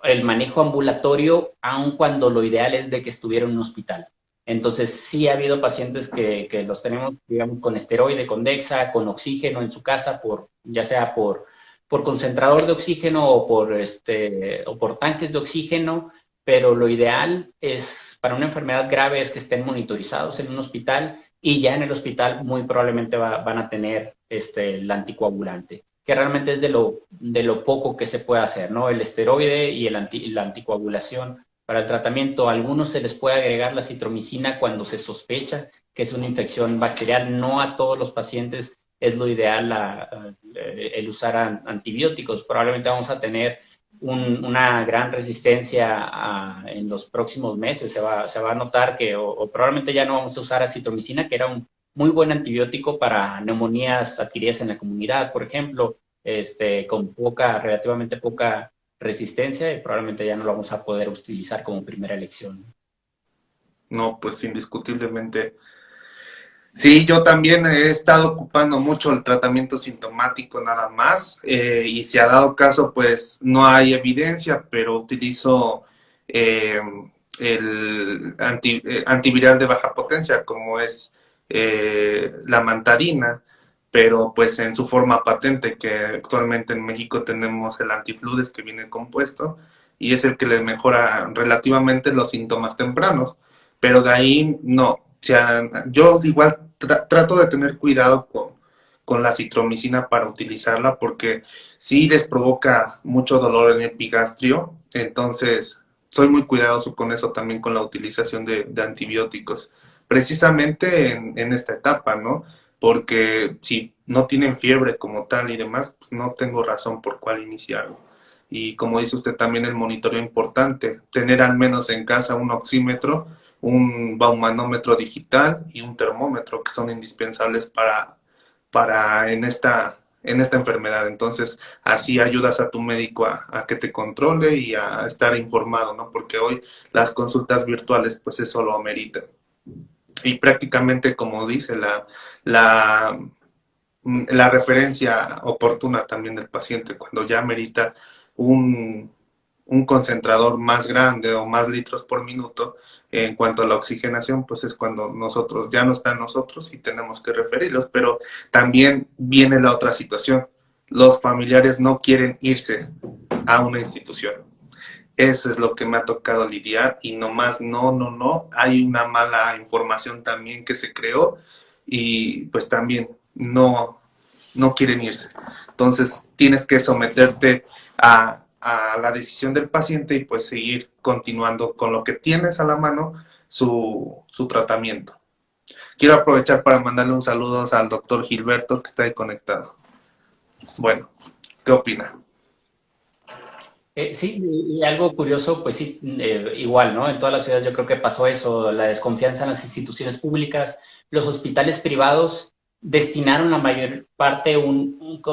el manejo ambulatorio, aun cuando lo ideal es de que estuviera en un hospital. Entonces, sí ha habido pacientes que los tenemos, digamos, con esteroide, con Dexa, con oxígeno en su casa, ya sea por concentrador de oxígeno o por tanques de oxígeno, pero lo ideal es, para una enfermedad grave, es que estén monitorizados en un hospital, y ya en el hospital muy probablemente van a tener el anticoagulante, que realmente es de lo poco que se puede hacer, ¿no? El esteroide y la anticoagulación para el tratamiento. A algunos se les puede agregar la citromicina cuando se sospecha que es una infección bacterial. No a todos los pacientes es lo ideal el usar antibióticos. Probablemente vamos a tener una gran resistencia en los próximos meses. Se va a notar que, o probablemente ya no vamos a usar acitromicina, que era un muy buen antibiótico para neumonías adquiridas en la comunidad, por ejemplo, con relativamente poca resistencia, y probablemente ya no lo vamos a poder utilizar como primera elección. No, pues indiscutiblemente. Sí, yo también he estado ocupando mucho el tratamiento sintomático nada más, y si ha dado caso, pues no hay evidencia, pero utilizo eh, el antiviral de baja potencia, como es la mantadina, pero pues en su forma patente, que actualmente en México tenemos el antifludes que viene compuesto y es el que le mejora relativamente los síntomas tempranos, pero de ahí no. O sea, yo igual trato de tener cuidado con la citromicina para utilizarla porque sí les provoca mucho dolor en el epigastrio, entonces soy muy cuidadoso con eso también con la utilización de antibióticos, precisamente en esta etapa, ¿no? Porque si no tienen fiebre como tal y demás, pues no tengo razón por cuál iniciarlo. Y como dice usted también el monitoreo importante, tener al menos en casa un oxímetro, un baumanómetro digital y un termómetro que son indispensables para en esta enfermedad. Entonces, así ayudas a tu médico a que te controle y a estar informado, ¿no? Porque hoy las consultas virtuales, pues eso lo amerita. Y prácticamente, como dice, la, la referencia oportuna también del paciente, cuando ya amerita un, un concentrador más grande o más litros por minuto, en cuanto a la oxigenación, pues es cuando nosotros, ya no están nosotros y tenemos que referirlos, pero también viene la otra situación. Los familiares no quieren irse a una institución. Eso es lo que me ha tocado lidiar y nomás no. Hay una mala información también que se creó y pues también no quieren irse. Entonces tienes que someterte a la decisión del paciente y pues seguir continuando con lo que tienes a la mano su tratamiento. Quiero aprovechar para mandarle un saludo al doctor Gilberto que está ahí conectado. Bueno, ¿qué opina? Sí, y algo curioso, pues sí, igual, ¿no? En todas las ciudades yo creo que pasó eso, la desconfianza en las instituciones públicas. Los hospitales privados destinaron la mayor parte,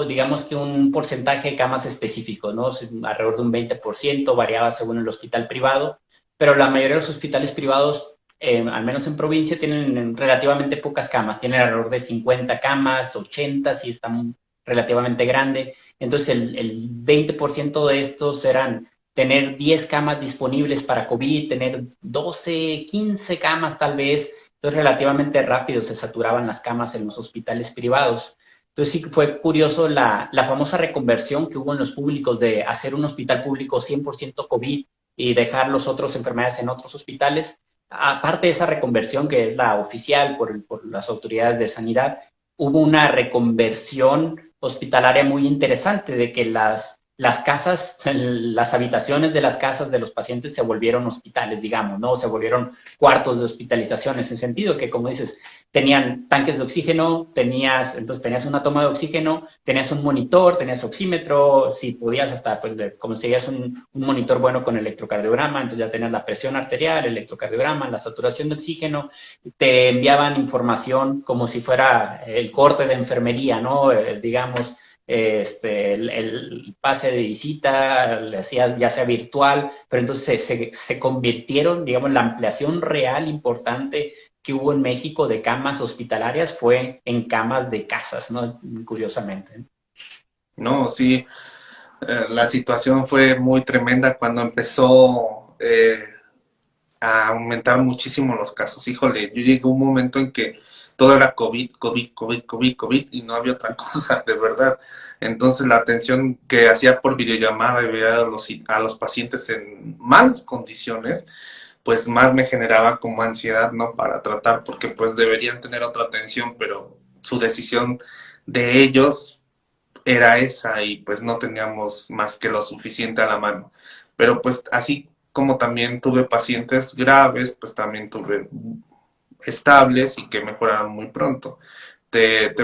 digamos que un porcentaje de camas específicos, ¿no? Alrededor de un 20%, variaba según el hospital privado, pero la mayoría de los hospitales privados, al menos en provincia, tienen relativamente pocas camas, tienen alrededor de 50 camas, 80 si están relativamente grande. Entonces, el 20% de estos eran tener 10 camas disponibles para COVID, tener 12, 15 camas tal vez. Entonces, relativamente rápido se saturaban las camas en los hospitales privados. Entonces, sí fue curioso la famosa reconversión que hubo en los públicos de hacer un hospital público 100% COVID y dejar las otras enfermedades en otros hospitales. Aparte de esa reconversión, que es la oficial por las autoridades de sanidad, hubo una reconversión hospitalaria muy interesante de que las casas, las habitaciones de las casas de los pacientes se volvieron hospitales, digamos, ¿no? Se volvieron cuartos de hospitalización, en ese sentido, que como dices, tenían tanques de oxígeno, entonces tenías una toma de oxígeno, tenías un monitor, tenías oxímetro, si podías hasta, pues, conseguías un monitor bueno con electrocardiograma, entonces ya tenías la presión arterial, el electrocardiograma, la saturación de oxígeno, te enviaban información como si fuera el corte de enfermería, ¿no? Digamos, el pase de visita, le hacías ya sea virtual, pero entonces se convirtieron, digamos, la ampliación real importante que hubo en México de camas hospitalarias fue en camas de casas, ¿no? Curiosamente. No, sí, la situación fue muy tremenda cuando empezó a aumentar muchísimo los casos. Híjole, yo llegué a un momento en que todo era COVID, COVID, COVID, COVID, COVID y no había otra cosa, de verdad. Entonces la atención que hacía por videollamada y veía a los pacientes en malas condiciones, pues más me generaba como ansiedad, ¿no? Para tratar, porque pues deberían tener otra atención, pero su decisión de ellos era esa y pues no teníamos más que lo suficiente a la mano. Pero pues así como también tuve pacientes graves, pues también tuve estables y que mejoraron muy pronto. Te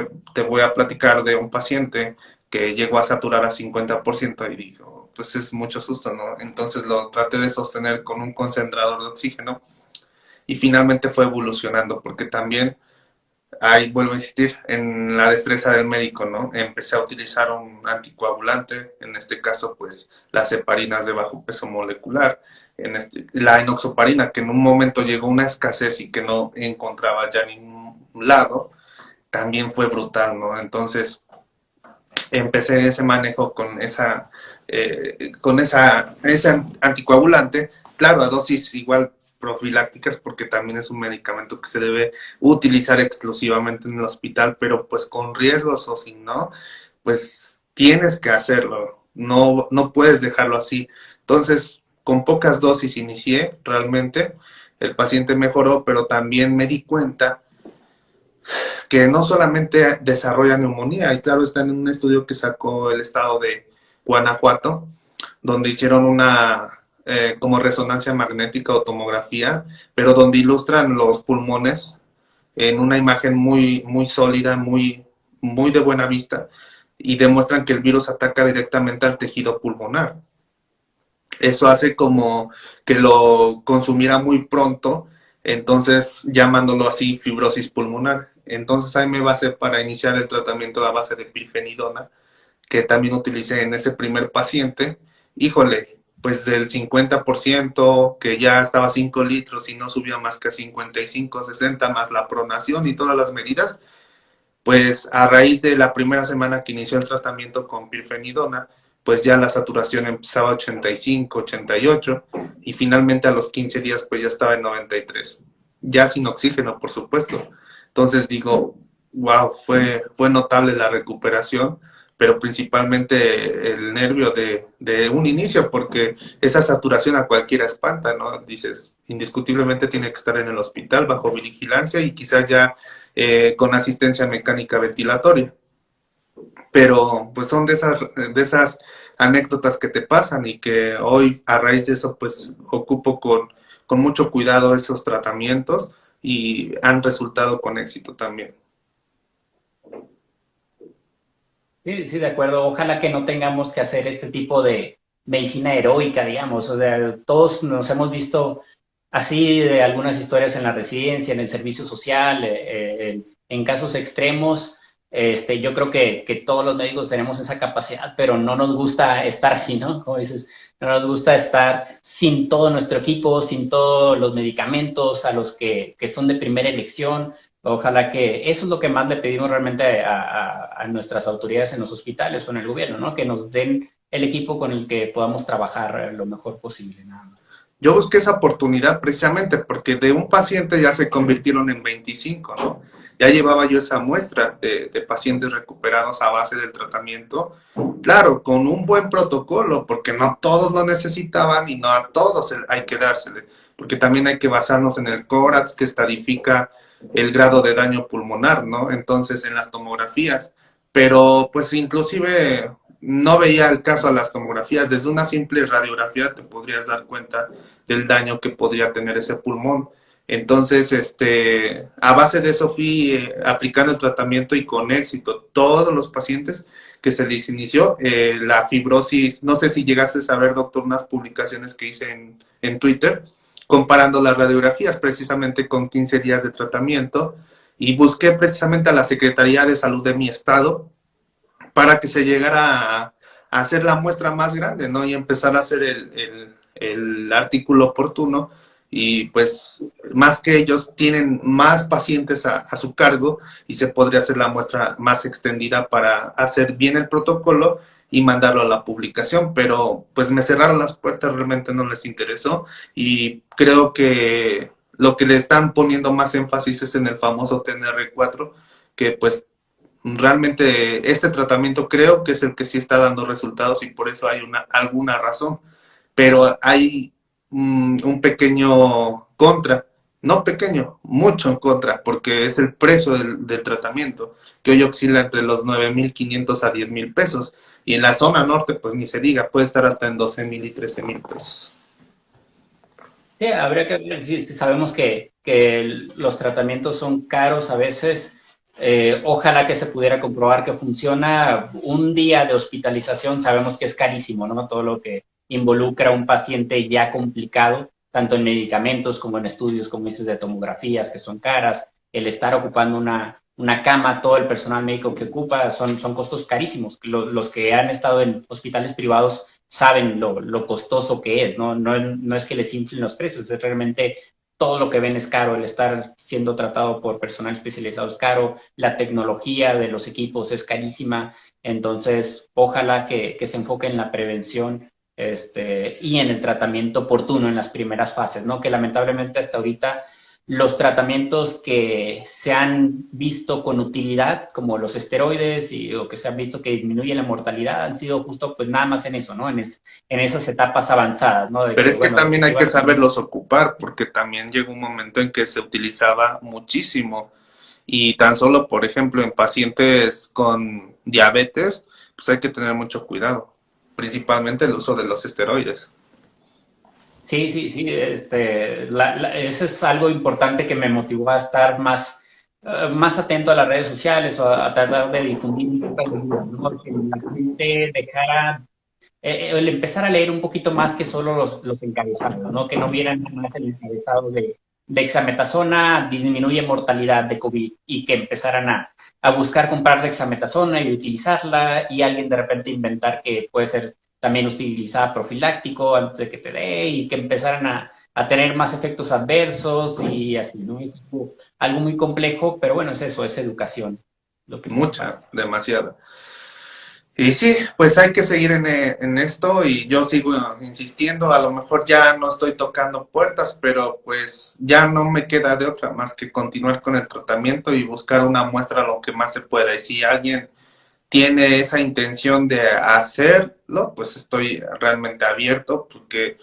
voy a platicar de un paciente que llegó a saturar a 50% y dijo, pues es mucho susto, ¿no? Entonces lo traté de sostener con un concentrador de oxígeno y finalmente fue evolucionando porque también ahí vuelvo a insistir en la destreza del médico, ¿no? Empecé a utilizar un anticoagulante, en este caso, pues, las heparinas de bajo peso molecular, la enoxaparina, que en un momento llegó una escasez y que no encontraba ya ningún lado, también fue brutal, ¿no? Entonces, empecé ese manejo ese anticoagulante, claro, a dosis igual profilácticas porque también es un medicamento que se debe utilizar exclusivamente en el hospital, pero pues con riesgos o si no, pues tienes que hacerlo, no puedes dejarlo así. Entonces, con pocas dosis inicié realmente, el paciente mejoró, pero también me di cuenta que no solamente desarrolla neumonía, y claro, está en un estudio que sacó el estado de Guanajuato, donde hicieron una como resonancia magnética o tomografía, pero donde ilustran los pulmones en una imagen muy, muy sólida, muy de buena vista, y demuestran que el virus ataca directamente al tejido pulmonar. Eso hace como que lo consumiera muy pronto, entonces llamándolo así fibrosis pulmonar. Entonces ahí me basé para iniciar el tratamiento a base de pirfenidona, que también utilicé en ese primer paciente. Híjole, pues del 50% que ya estaba a 5 litros y no subía más que a 55, 60, más la pronación y todas las medidas, pues a raíz de la primera semana que inició el tratamiento con pirfenidona, pues ya la saturación empezaba a 85, 88 y finalmente a los 15 días pues ya estaba en 93, ya sin oxígeno, por supuesto. Entonces digo, wow, fue notable la recuperación, pero principalmente el nervio de un inicio, porque esa saturación a cualquiera espanta, ¿no? Dices, indiscutiblemente tiene que estar en el hospital bajo vigilancia y quizás ya con asistencia mecánica ventilatoria. Pero pues son de esas anécdotas que te pasan y que hoy a raíz de eso pues ocupo con mucho cuidado esos tratamientos y han resultado con éxito también. Sí, sí, de acuerdo. Ojalá que no tengamos que hacer este tipo de medicina heroica, digamos. O sea, todos nos hemos visto así de algunas historias en la residencia, en el servicio social, en casos extremos. Yo creo que todos los médicos tenemos esa capacidad, pero no nos gusta estar así, ¿no? Como dices, no nos gusta estar sin todo nuestro equipo, sin todos los medicamentos a los que son de primera elección. Ojalá que eso es lo que más le pedimos realmente a nuestras autoridades en los hospitales o en el gobierno, ¿no? Que nos den el equipo con el que podamos trabajar lo mejor posible, nada más. Yo busqué esa oportunidad precisamente porque de un paciente ya se convirtieron en 25, ¿no? Ya llevaba yo esa muestra de pacientes recuperados a base del tratamiento, claro, con un buen protocolo, porque no todos lo necesitaban y no a todos hay que dársele, porque también hay que basarnos en el CORATS que estadifica el grado de daño pulmonar, ¿no? Entonces, en las tomografías, pero pues inclusive no veía el caso a las tomografías, desde una simple radiografía te podrías dar cuenta del daño que podría tener ese pulmón. Entonces, a base de eso fui aplicando el tratamiento y con éxito. Todos los pacientes que se les inició la fibrosis, no sé si llegaste a saber, doctor, unas publicaciones que hice en Twitter, comparando las radiografías precisamente con 15 días de tratamiento y busqué precisamente a la Secretaría de Salud de mi estado para que se llegara a hacer la muestra más grande, ¿no? Y empezar a hacer el artículo oportuno y pues más que ellos tienen más pacientes a su cargo y se podría hacer la muestra más extendida para hacer bien el protocolo y mandarlo a la publicación, pero pues me cerraron las puertas, realmente no les interesó y creo que lo que le están poniendo más énfasis es en el famoso TNR4, que pues realmente este tratamiento creo que es el que sí está dando resultados y por eso hay alguna razón, pero hay un pequeño contra, no pequeño, mucho en contra, porque es el precio del tratamiento, que hoy oscila entre los 9,500 a 10,000 pesos, y en la zona norte, pues ni se diga, puede estar hasta en 12,000 y 13,000 pesos. Sí, habría que ver si sabemos que los tratamientos son caros a veces. Ojalá que se pudiera comprobar que funciona. Un día de hospitalización sabemos que es carísimo, ¿no? Todo lo que involucra a un paciente ya complicado, tanto en medicamentos como en estudios, como dices, de tomografías, que son caras. El estar ocupando una cama, todo el personal médico que ocupa, son costos carísimos. Los que han estado en hospitales privados saben lo costoso que es, ¿no? No es que les inflen los precios, es realmente todo lo que ven es caro, el estar siendo tratado por personal especializado es caro, la tecnología de los equipos es carísima, entonces ojalá que se enfoque en la prevención y en el tratamiento oportuno en las primeras fases, ¿no? Que lamentablemente hasta ahorita los tratamientos que se han visto con utilidad, como los esteroides o que se han visto que disminuyen la mortalidad, han sido justo pues nada más en eso, ¿no? En esas etapas avanzadas, ¿no? De Pero que, es que bueno, de que también se hay que iban... saberlos ocupar, porque también llegó un momento en que se utilizaba muchísimo. Y tan solo, por ejemplo, en pacientes con diabetes, pues hay que tener mucho cuidado, principalmente el uso de los esteroides. Sí, sí, sí, eso es algo importante que me motivó a estar más atento a las redes sociales o a tratar de difundir un poco de vida, ¿no? Que la gente dejara el empezar a leer un poquito más que solo los encabezados, ¿no? Que no vieran nada más el encabezado de dexametasona disminuye mortalidad de COVID y que empezaran a buscar comprar dexametasona y utilizarla y alguien de repente inventar que puede ser también utilizada profiláctico antes de que te dé y que empezaran a tener más efectos adversos y así, ¿no? Es algo muy complejo, pero bueno, es eso, es educación, lo que nos Mucha, falta. demasiada. Y sí, pues hay que seguir en esto y yo sigo insistiendo, a lo mejor ya no estoy tocando puertas, pero pues ya no me queda de otra más que continuar con el tratamiento y buscar una muestra lo que más se pueda. Y si alguien tiene esa intención de hacerlo, pues estoy realmente abierto porque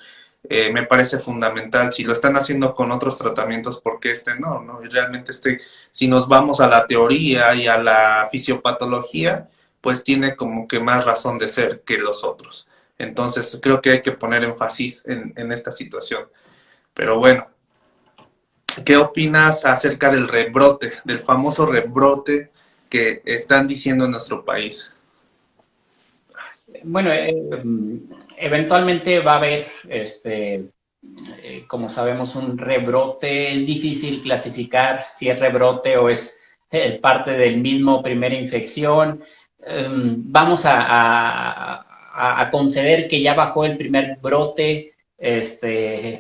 me parece fundamental. Si lo están haciendo con otros tratamientos, ¿por qué no? ¿No? Y realmente si nos vamos a la teoría y a la fisiopatología, pues tiene como que más razón de ser que los otros. Entonces creo que hay que poner énfasis en esta situación. Pero bueno, ¿qué opinas acerca del rebrote, del famoso rebrote que están diciendo en nuestro país? Bueno, eventualmente va a haber, como sabemos, un rebrote. Es difícil clasificar si es rebrote o es parte del mismo primera infección. Vamos a conceder que ya bajó el primer brote.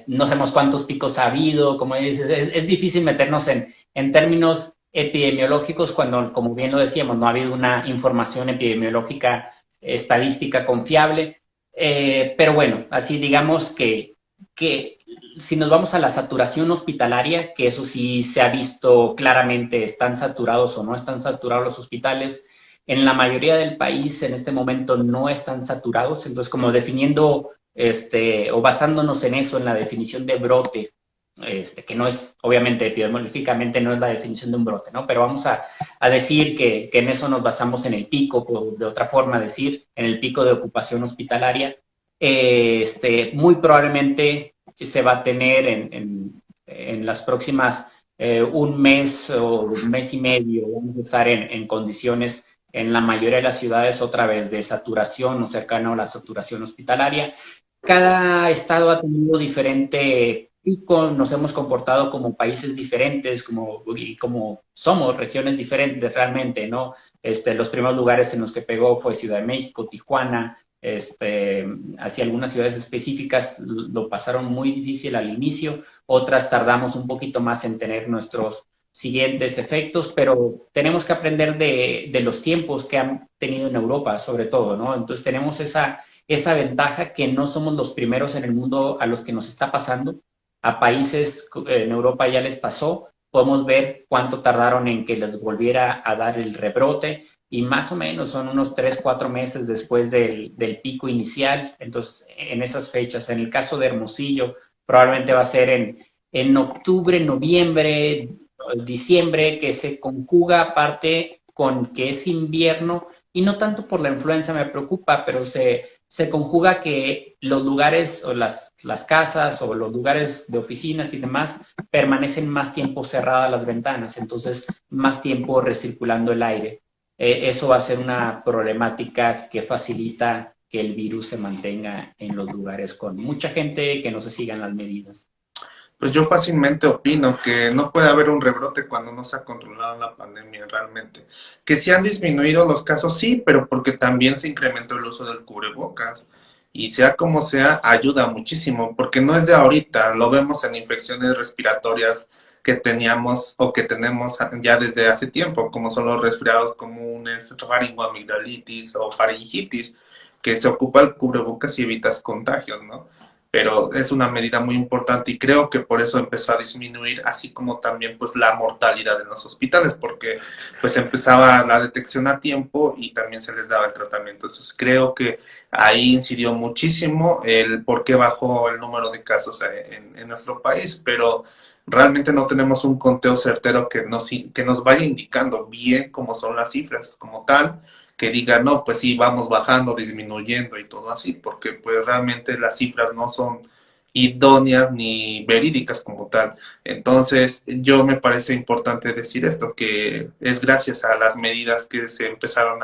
No sabemos cuántos picos ha habido, como dices, es difícil meternos en términos epidemiológicos cuando, como bien lo decíamos, no ha habido una información epidemiológica estadística confiable. Pero bueno, así digamos que si nos vamos a la saturación hospitalaria, que eso sí se ha visto claramente, están saturados o no están saturados los hospitales, en la mayoría del país en este momento no están saturados, entonces como definiendo o basándonos en eso, en la definición de brote, que no es, obviamente, epidemiológicamente no es la definición de un brote, ¿no? Pero vamos a decir que en eso nos basamos en el pico, o de otra forma decir, en el pico de ocupación hospitalaria. Muy probablemente se va a tener en las próximas un mes o un mes y medio, vamos a estar en condiciones en la mayoría de las ciudades otra vez de saturación o cercano a la saturación hospitalaria. Cada estado ha tenido diferente pico, nos hemos comportado como países diferentes, como somos regiones diferentes realmente, ¿no? Los primeros lugares en los que pegó fue Ciudad de México, Tijuana, hacia algunas ciudades específicas lo pasaron muy difícil al inicio, otras tardamos un poquito más en tener nuestros siguientes efectos, pero tenemos que aprender de los tiempos que han tenido en Europa, sobre todo, ¿no? Entonces tenemos esa ventaja que no somos los primeros en el mundo a los que nos está pasando. A países en Europa ya les pasó, podemos ver cuánto tardaron en que les volviera a dar el rebrote y más o menos son unos 3, 4 meses después del pico inicial. Entonces, en esas fechas, en el caso de Hermosillo, probablemente va a ser en octubre, noviembre, diciembre, que se conjuga aparte con que es invierno y no tanto por la influenza me preocupa, pero se conjuga que los lugares o las casas o los lugares de oficinas y demás permanecen más tiempo cerradas las ventanas, entonces más tiempo recirculando el aire. Eso va a ser una problemática que facilita que el virus se mantenga en los lugares con mucha gente, que no se sigan las medidas. Pues yo fácilmente opino que no puede haber un rebrote cuando no se ha controlado la pandemia realmente. Que sí han disminuido los casos, sí, pero porque también se incrementó el uso del cubrebocas. Y sea como sea, ayuda muchísimo, porque no es de ahorita, lo vemos en infecciones respiratorias que teníamos o que tenemos ya desde hace tiempo, como son los resfriados comunes, faringoamigdalitis o faringitis, que se ocupa el cubrebocas y evitas contagios, ¿no? Pero es una medida muy importante y creo que por eso empezó a disminuir, así como también pues la mortalidad en los hospitales, porque pues empezaba la detección a tiempo y también se les daba el tratamiento. Entonces creo que ahí incidió muchísimo el por qué bajó el número de casos en nuestro país, pero realmente no tenemos un conteo certero que nos vaya indicando bien cómo son las cifras como tal, que diga, no, pues sí, vamos bajando, disminuyendo y todo así, porque pues realmente las cifras no son idóneas ni verídicas como tal. Entonces, yo me parece importante decir esto, que es gracias a las medidas que se empezaron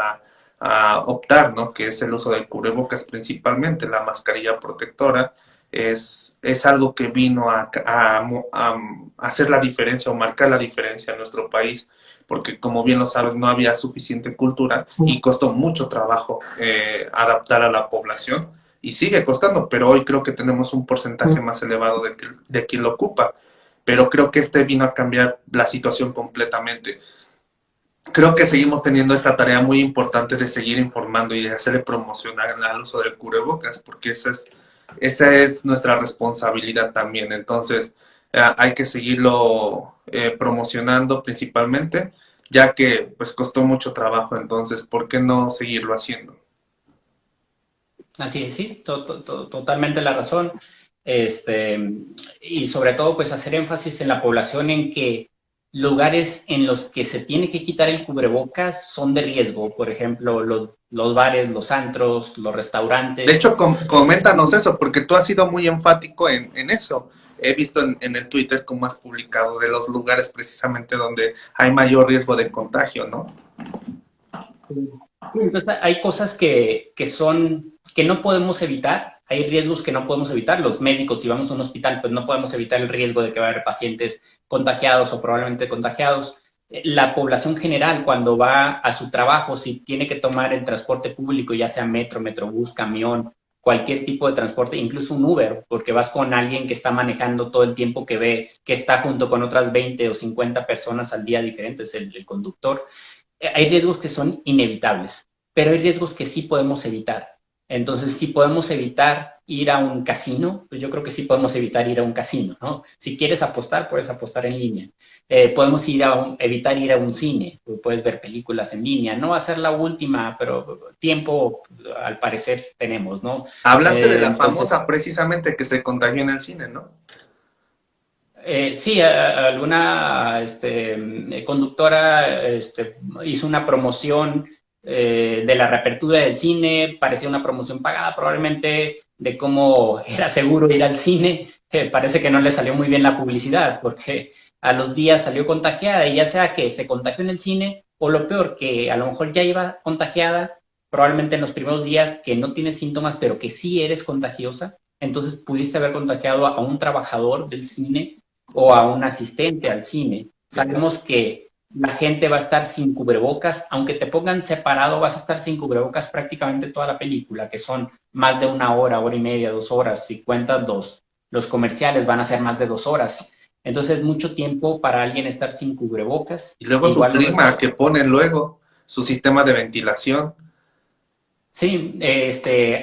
a optar, ¿no? Que es el uso del cubrebocas principalmente, la mascarilla protectora, es algo que vino a hacer la diferencia o marcar la diferencia en nuestro país porque como bien lo sabes, no había suficiente cultura y costó mucho trabajo adaptar a la población y sigue costando, pero hoy creo que tenemos un porcentaje más elevado de quien lo ocupa, pero creo que este vino a cambiar la situación completamente. Creo que seguimos teniendo esta tarea muy importante de seguir informando y de hacerle promoción al uso del cubrebocas, porque esa es nuestra responsabilidad también. Entonces, hay que seguirlo promocionando principalmente, ya que pues costó mucho trabajo. Entonces, ¿por qué no seguirlo haciendo? Así es, sí, totalmente la razón. Este, y sobre todo, pues hacer énfasis en la población en que lugares en los que se tiene que quitar el cubrebocas son de riesgo. Por ejemplo, los bares, los antros, los De restaurantes. hecho, coméntanos eso, porque tú has sido muy enfático en eso. He visto en el Twitter cómo has publicado de los lugares precisamente donde hay mayor riesgo de contagio, ¿no? Entonces, hay cosas que no podemos evitar, hay riesgos que no podemos evitar. Los médicos, si vamos a un hospital, pues no podemos evitar el riesgo de que va a haber pacientes contagiados o probablemente contagiados. La población general, cuando va a su trabajo, si tiene que tomar el transporte público, ya sea metro, metrobús, camión, cualquier tipo de transporte, incluso un Uber, porque vas con alguien que está manejando todo el tiempo, que ve que está junto con otras 20 o 50 personas al día diferentes, el conductor. Hay riesgos que son inevitables, pero hay riesgos que sí podemos evitar. Entonces, si podemos evitar ir a un casino, pues yo creo que sí podemos evitar ir a un casino, ¿no? Si quieres apostar, puedes apostar en línea. Podemos evitar ir a un cine, puedes ver películas en línea. No va a ser la última, pero tiempo, al parecer, tenemos, ¿no? Hablaste de la Entonces, famosa precisamente que se contagió en el cine, ¿no? sí, alguna conductora hizo una promoción de la reapertura del cine, parecía una promoción pagada probablemente de cómo era seguro ir al cine. Parece que no le salió muy bien la publicidad porque a los días salió contagiada y ya sea que se contagió en el cine o lo peor, que a lo mejor ya iba contagiada, probablemente en los primeros días que no tienes síntomas, pero que sí eres contagiosa, entonces pudiste haber contagiado a un trabajador del cine o a un asistente al cine. Sabemos que la gente va a estar sin cubrebocas, aunque te pongan separado, vas a estar sin cubrebocas prácticamente toda la película, que son más de una hora, hora y media, 2 horas. Si cuentas los comerciales, van a ser más de 2 horas. Entonces, mucho tiempo para alguien estar sin cubrebocas. Y luego su Igual un clima restaurante. que ponen luego, su sistema de ventilación. Sí,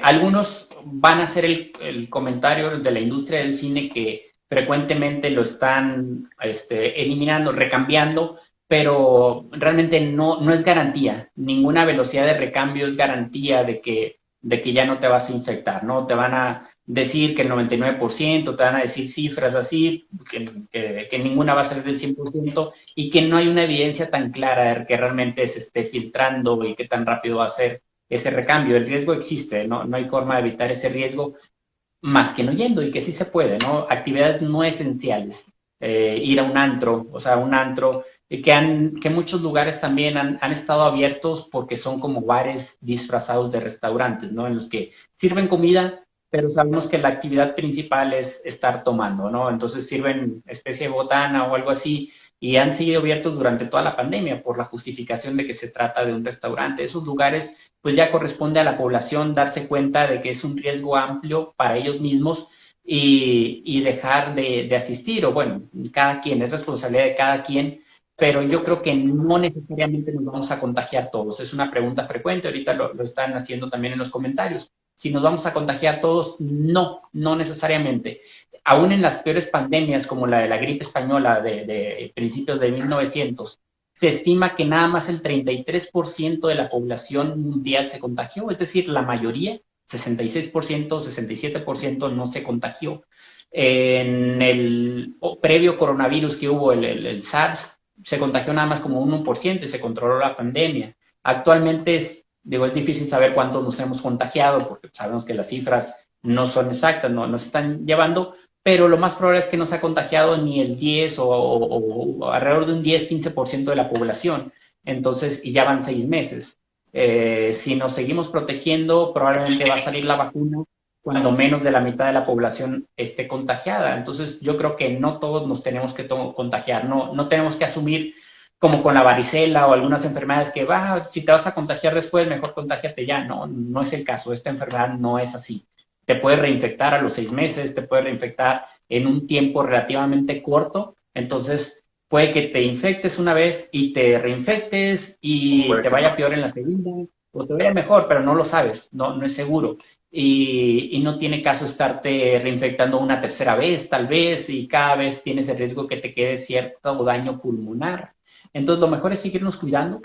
algunos van a hacer el comentario de la industria del cine que frecuentemente lo están eliminando, recambiando, pero realmente no es garantía. Ninguna velocidad de recambio es garantía de que ya no te vas a infectar, ¿no? Te van a decir que el 99%, te van a decir cifras así, que ninguna va a ser del 100% y que no hay una evidencia tan clara de que realmente se esté filtrando y qué tan rápido va a ser ese recambio. El riesgo existe, no hay forma de evitar ese riesgo más que no yendo y que sí se puede, ¿no? Actividades no esenciales, ir a un antro, o sea, un antro, que muchos lugares también han estado abiertos porque son como bares disfrazados de restaurantes, ¿no? En los que sirven comida, pero sabemos que la actividad principal es estar tomando, ¿no? Entonces sirven especie de botana o algo así y han sido abiertos durante toda la pandemia por la justificación de que se trata de un restaurante. Esos lugares pues ya corresponde a la población darse cuenta de que es un riesgo amplio para ellos mismos y dejar de asistir, o bueno, cada quien, es responsabilidad de cada quien, pero yo creo que no necesariamente nos vamos a contagiar todos. Es una pregunta frecuente, ahorita lo están haciendo también en los comentarios. Si nos vamos a contagiar todos, no necesariamente. Aún en las peores pandemias, como la de la gripe española de principios de 1900, se estima que nada más el 33% de la población mundial se contagió, es decir, la mayoría, 66%, 67% no se contagió. En el previo coronavirus que hubo, el SARS, se contagió nada más como 1% y se controló la pandemia. Actualmente es difícil saber cuántos nos hemos contagiado porque sabemos que las cifras no son exactas, no nos están llevando, pero lo más probable es que no se ha contagiado ni el 10 o alrededor de un 10-15% de la población. Entonces, y ya van 6 meses. Si nos seguimos protegiendo, probablemente va a salir la vacuna cuando menos de la mitad de la población esté contagiada. Entonces, yo creo que no todos nos tenemos que contagiar, no tenemos que asumir como con la varicela o algunas enfermedades que si te vas a contagiar después, mejor contágiate ya. No es el caso. Esta enfermedad no es así. Te puede reinfectar a los 6 meses, te puede reinfectar en un tiempo relativamente corto. Entonces, puede que te infectes una vez y te reinfectes y Puede te que vaya no. peor en la segunda, o te vaya mejor, pero no lo sabes, no es seguro. Y no tiene caso estarte reinfectando una tercera vez, tal vez, y cada vez tienes el riesgo que te quede cierto daño pulmonar. Entonces, lo mejor es seguirnos cuidando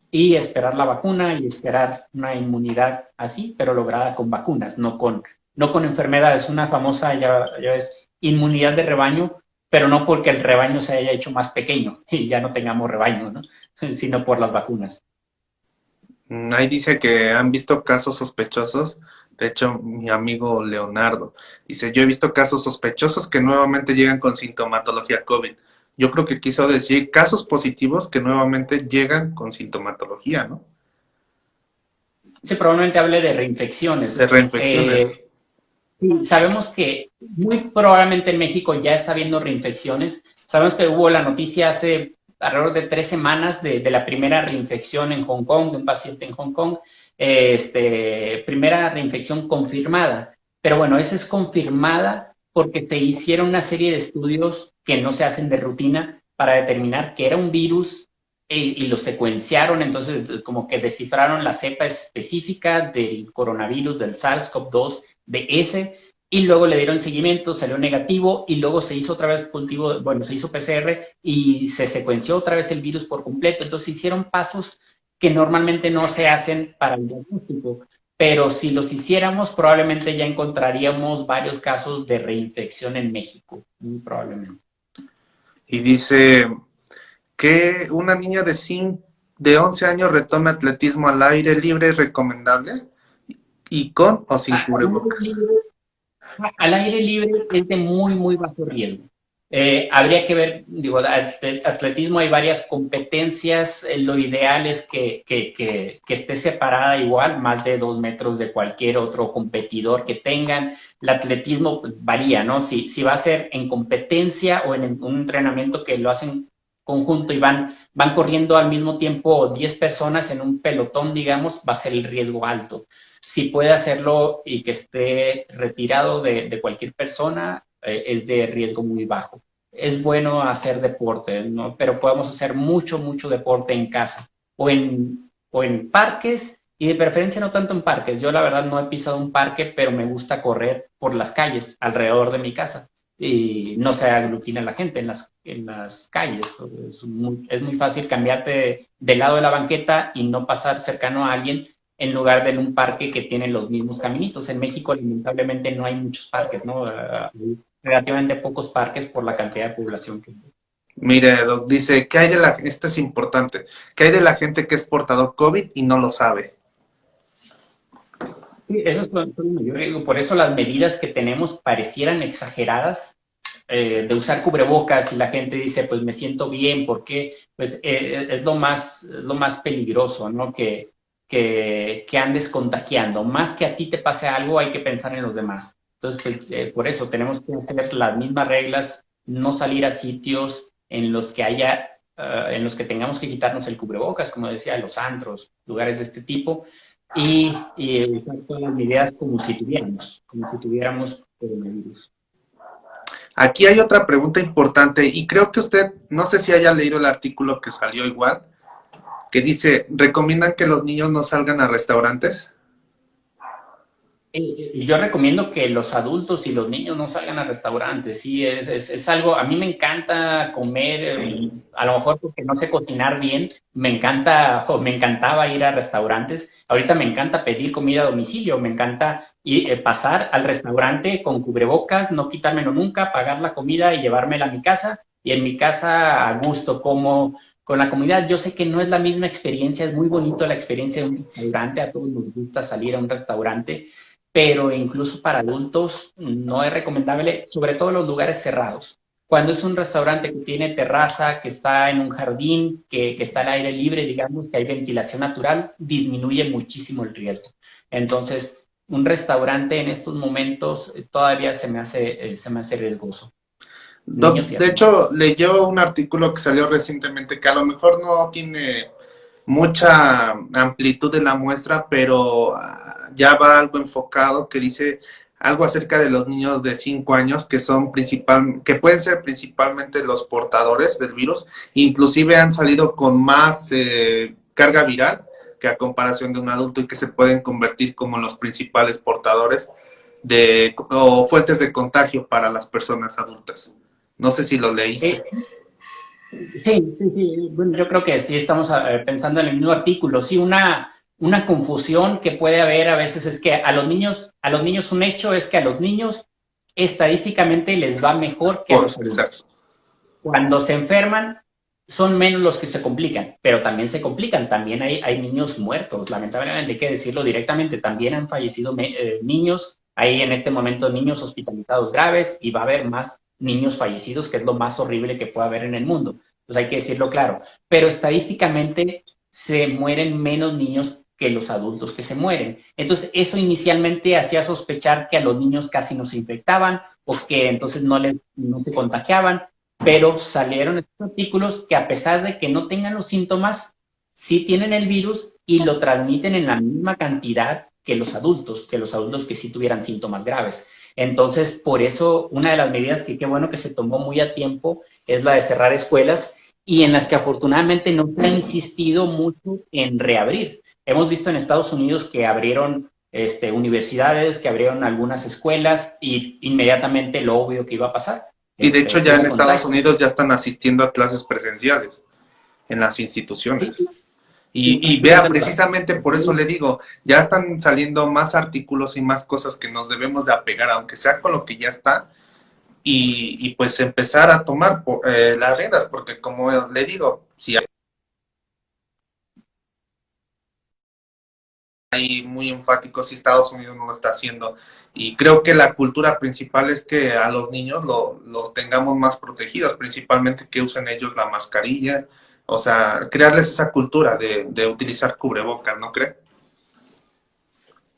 y esperar la vacuna y esperar una inmunidad así, pero lograda con vacunas, no con enfermedades. Una famosa, ya es inmunidad de rebaño, pero no porque el rebaño se haya hecho más pequeño y ya no tengamos rebaño, ¿no? Sino por las vacunas. Ahí dice que han visto casos sospechosos. De hecho, mi amigo Leonardo dice, yo he visto casos sospechosos que nuevamente llegan con sintomatología COVID. Yo creo que quiso decir casos positivos que nuevamente llegan con sintomatología, ¿no? Sí, probablemente hable de De reinfecciones. reinfecciones. Sabemos que muy probablemente en México ya está habiendo reinfecciones. Sabemos que hubo la noticia hace alrededor de 3 semanas de la primera reinfección en Hong Kong, de un paciente en Hong Kong. primera reinfección confirmada. Pero bueno, esa es confirmada porque se hicieron una serie de estudios que no se hacen de rutina para determinar que era un virus y lo secuenciaron, entonces como que descifraron la cepa específica del coronavirus, del SARS-CoV-2, de ese, y luego le dieron seguimiento, salió negativo, y luego se hizo otra vez cultivo, bueno, se hizo PCR y se secuenció otra vez el virus por completo. Entonces hicieron pasos que normalmente no se hacen para el diagnóstico, pero si los hiciéramos probablemente ya encontraríamos varios casos de reinfección en México, muy probablemente. Y dice que una niña de 11 años retome atletismo al aire libre es recomendable y con o sin cubrebocas. Al aire libre es de muy, muy bajo riesgo. Habría que ver, digo, atletismo hay varias competencias, lo ideal es que esté separada igual, más de 2 metros de cualquier otro competidor que tengan. El atletismo varía, ¿no? Si va a ser en competencia o en un entrenamiento que lo hacen conjunto y van corriendo al mismo tiempo 10 personas en un pelotón, digamos, va a ser el riesgo alto. Si puede hacerlo y que esté retirado de cualquier persona, es de riesgo muy bajo. Es bueno hacer deporte, ¿no? Pero podemos hacer mucho, mucho deporte en casa o en parques y de preferencia no tanto en parques. Yo la verdad no he pisado un parque, pero me gusta correr por las calles alrededor de mi casa y no se aglutina la gente en las calles. Es muy fácil cambiarte de lado de la banqueta y no pasar cercano a alguien en lugar de en un parque que tiene los mismos caminitos. En México, lamentablemente, no hay muchos parques, ¿no? Hay relativamente pocos parques por la cantidad de población que hay. Mire, Doc, dice, ¿qué hay de esto es importante, ¿qué hay de la gente que es portador COVID y no lo sabe? Sí, eso es lo mayor riesgo. Por eso las medidas que tenemos parecieran exageradas, de usar cubrebocas y la gente dice, pues me siento bien, porque pues es lo más peligroso, ¿no? Que andes contagiando. Más que a ti te pase algo, hay que pensar en los demás. Entonces, pues, por eso tenemos que hacer las mismas reglas, no salir a sitios en los que en los que tengamos que quitarnos el cubrebocas, como decía, los antros, lugares de este tipo, y usar todas las medidas como si tuviéramos coronavirus. Aquí hay otra pregunta importante y creo que usted, no sé si haya leído el artículo que salió igual, que dice, ¿recomiendan que los niños no salgan a restaurantes? Yo recomiendo que los adultos y los niños no salgan a restaurantes, sí, es algo, a mí me encanta comer, a lo mejor porque no sé cocinar bien, me encanta, o me encantaba ir a restaurantes, ahorita me encanta pedir comida a domicilio, me encanta pasar al restaurante con cubrebocas, no quitármelo nunca, pagar la comida y llevármela a mi casa, y en mi casa a gusto como con la comunidad. Yo sé que no es la misma experiencia, es muy bonito la experiencia de un restaurante, a todos nos gusta salir a un restaurante, pero incluso para adultos no es recomendable, sobre todo en los lugares cerrados. Cuando es un restaurante que tiene terraza, que está en un jardín, que está al aire libre, digamos, que hay ventilación natural, disminuye muchísimo el riesgo. Entonces, un restaurante en estos momentos todavía se me hace riesgoso. Doc, Niños y de adultos. hecho, leyó un artículo que salió recientemente que a lo mejor no tiene mucha amplitud de la muestra, pero ya va algo enfocado que dice algo acerca de los niños de 5 años que pueden ser principalmente los portadores del virus, inclusive han salido con más carga viral que a comparación de un adulto y que se pueden convertir como los principales portadores o fuentes de contagio para las personas adultas. No sé si lo leíste. Eh, sí. Bueno, yo creo que sí estamos pensando en el mismo artículo. Sí, una confusión que puede haber a veces es que a los niños un hecho es que a los niños estadísticamente les va mejor que a los Exacto. adultos. Cuando se enferman, son menos los que se complican, pero también se complican. También hay niños muertos, lamentablemente, hay que decirlo directamente. También han fallecido niños. Hay en este momento niños hospitalizados graves y va a haber más niños fallecidos, que es lo más horrible que puede haber en el mundo. Entonces hay que decirlo claro. Pero estadísticamente se mueren menos niños que los adultos que se mueren. Entonces eso inicialmente hacía sospechar que a los niños casi no se infectaban o que entonces no se contagiaban, pero salieron estos artículos que a pesar de que no tengan los síntomas, sí tienen el virus y lo transmiten en la misma cantidad que los adultos que sí tuvieran síntomas graves. Entonces, por eso, una de las medidas que qué bueno que se tomó muy a tiempo es la de cerrar escuelas y en las que afortunadamente no se ha insistido mucho en reabrir. Hemos visto en Estados Unidos que abrieron universidades, que abrieron algunas escuelas y inmediatamente lo obvio que iba a pasar. Y de hecho ya en Hubo Estados contagio. Unidos ya están asistiendo a clases presenciales en las Sí, instituciones. Y vea, fíjate, precisamente por eso le digo, ya están saliendo más artículos y más cosas que nos debemos de apegar, aunque sea con lo que ya está, y pues empezar a tomar las riendas, porque como le digo, si hay muy enfático, si Estados Unidos no lo está haciendo, y creo que la cultura principal es que a los niños los tengamos más protegidos, principalmente que usen ellos la mascarilla, o sea, crearles esa cultura de utilizar cubrebocas, ¿no cree?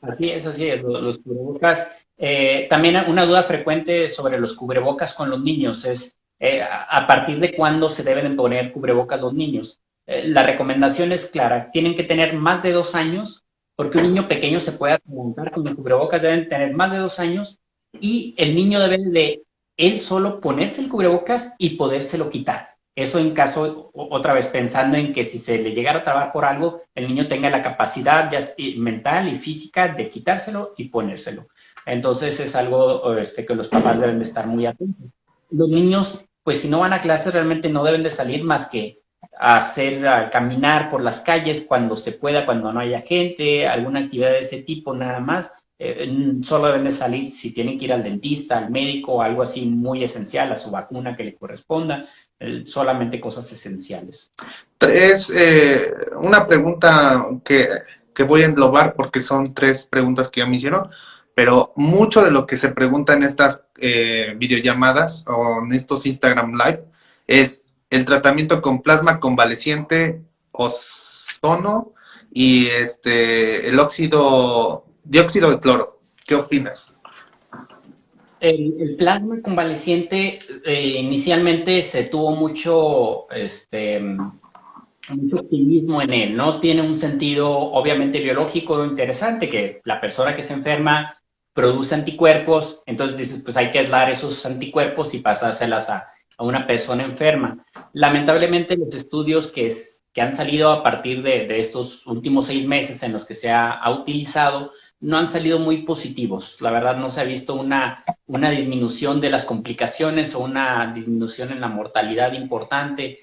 así es, los cubrebocas. También una duda frecuente sobre los cubrebocas con los niños es a partir de cuándo se deben poner cubrebocas los niños. La recomendación es clara, tienen que tener más de 2 años, porque un niño pequeño se puede montar con el cubrebocas, deben tener más de 2 años y el niño debe de él solo ponerse el cubrebocas y podérselo quitar. Eso en caso, otra vez, pensando en que si se le llegara a trabar por algo, el niño tenga la capacidad ya mental y física de quitárselo y ponérselo. Entonces es algo que los papás deben de estar muy atentos. Los niños, pues si no van a clases, realmente no deben de salir más que a caminar por las calles cuando se pueda, cuando no haya gente, alguna actividad de ese tipo nada más. Solo deben de salir si tienen que ir al dentista, al médico, algo así muy esencial, a su vacuna que le corresponda, solamente cosas esenciales. Es una pregunta que voy a englobar porque son tres preguntas que ya me hicieron, pero mucho de lo que se pregunta en estas videollamadas o en estos Instagram Live es el tratamiento con plasma convaleciente, ozono y el dióxido de cloro. ¿Qué opinas? El plasma convaleciente inicialmente se tuvo mucho optimismo en él, ¿no? Tiene un sentido obviamente biológico interesante, que la persona que se enferma produce anticuerpos, entonces dices, pues hay que aislar esos anticuerpos y pasárselas a una persona enferma. Lamentablemente los estudios que han salido a partir de estos últimos 6 meses en los que se ha utilizado, no han salido muy positivos. La verdad no se ha visto una disminución de las complicaciones o una disminución en la mortalidad importante.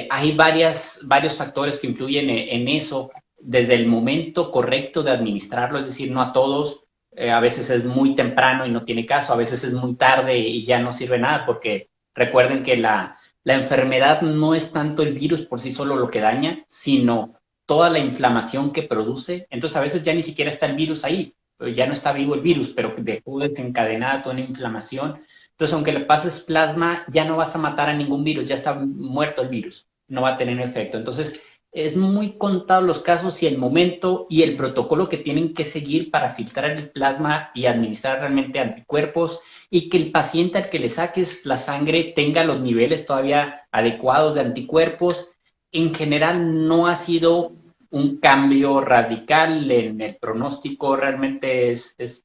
Hay varios factores que influyen en eso, desde el momento correcto de administrarlo, es decir, no a todos, a veces es muy temprano y no tiene caso, a veces es muy tarde y ya no sirve nada, porque recuerden que la enfermedad no es tanto el virus por sí solo lo que daña, sino toda la inflamación que produce. Entonces a veces ya ni siquiera está el virus ahí, ya no está vivo el virus, pero dejó desencadenada toda una inflamación. Entonces, aunque le pases plasma, ya no vas a matar a ningún virus, ya está muerto el virus, no va a tener efecto. Entonces, es muy contado los casos y el momento y el protocolo que tienen que seguir para filtrar el plasma y administrar realmente anticuerpos y que el paciente al que le saques la sangre tenga los niveles todavía adecuados de anticuerpos. En general, no ha sido un cambio radical en el pronóstico, realmente es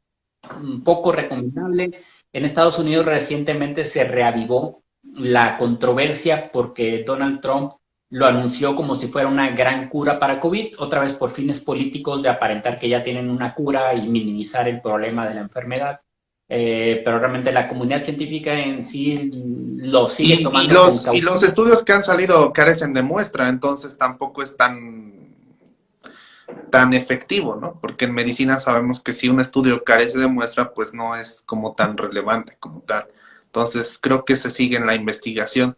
un poco recomendable. En Estados Unidos recientemente se reavivó la controversia porque Donald Trump lo anunció como si fuera una gran cura para COVID, otra vez por fines políticos de aparentar que ya tienen una cura y minimizar el problema de la enfermedad. Pero realmente la comunidad científica en sí lo sigue Y, y tomando con los, y cautela. los estudios que han salido carecen de muestra, entonces tampoco es tan efectivo, ¿no? Porque en medicina sabemos que si un estudio carece de muestra, pues no es como tan relevante como tal. Entonces creo que se sigue en la investigación.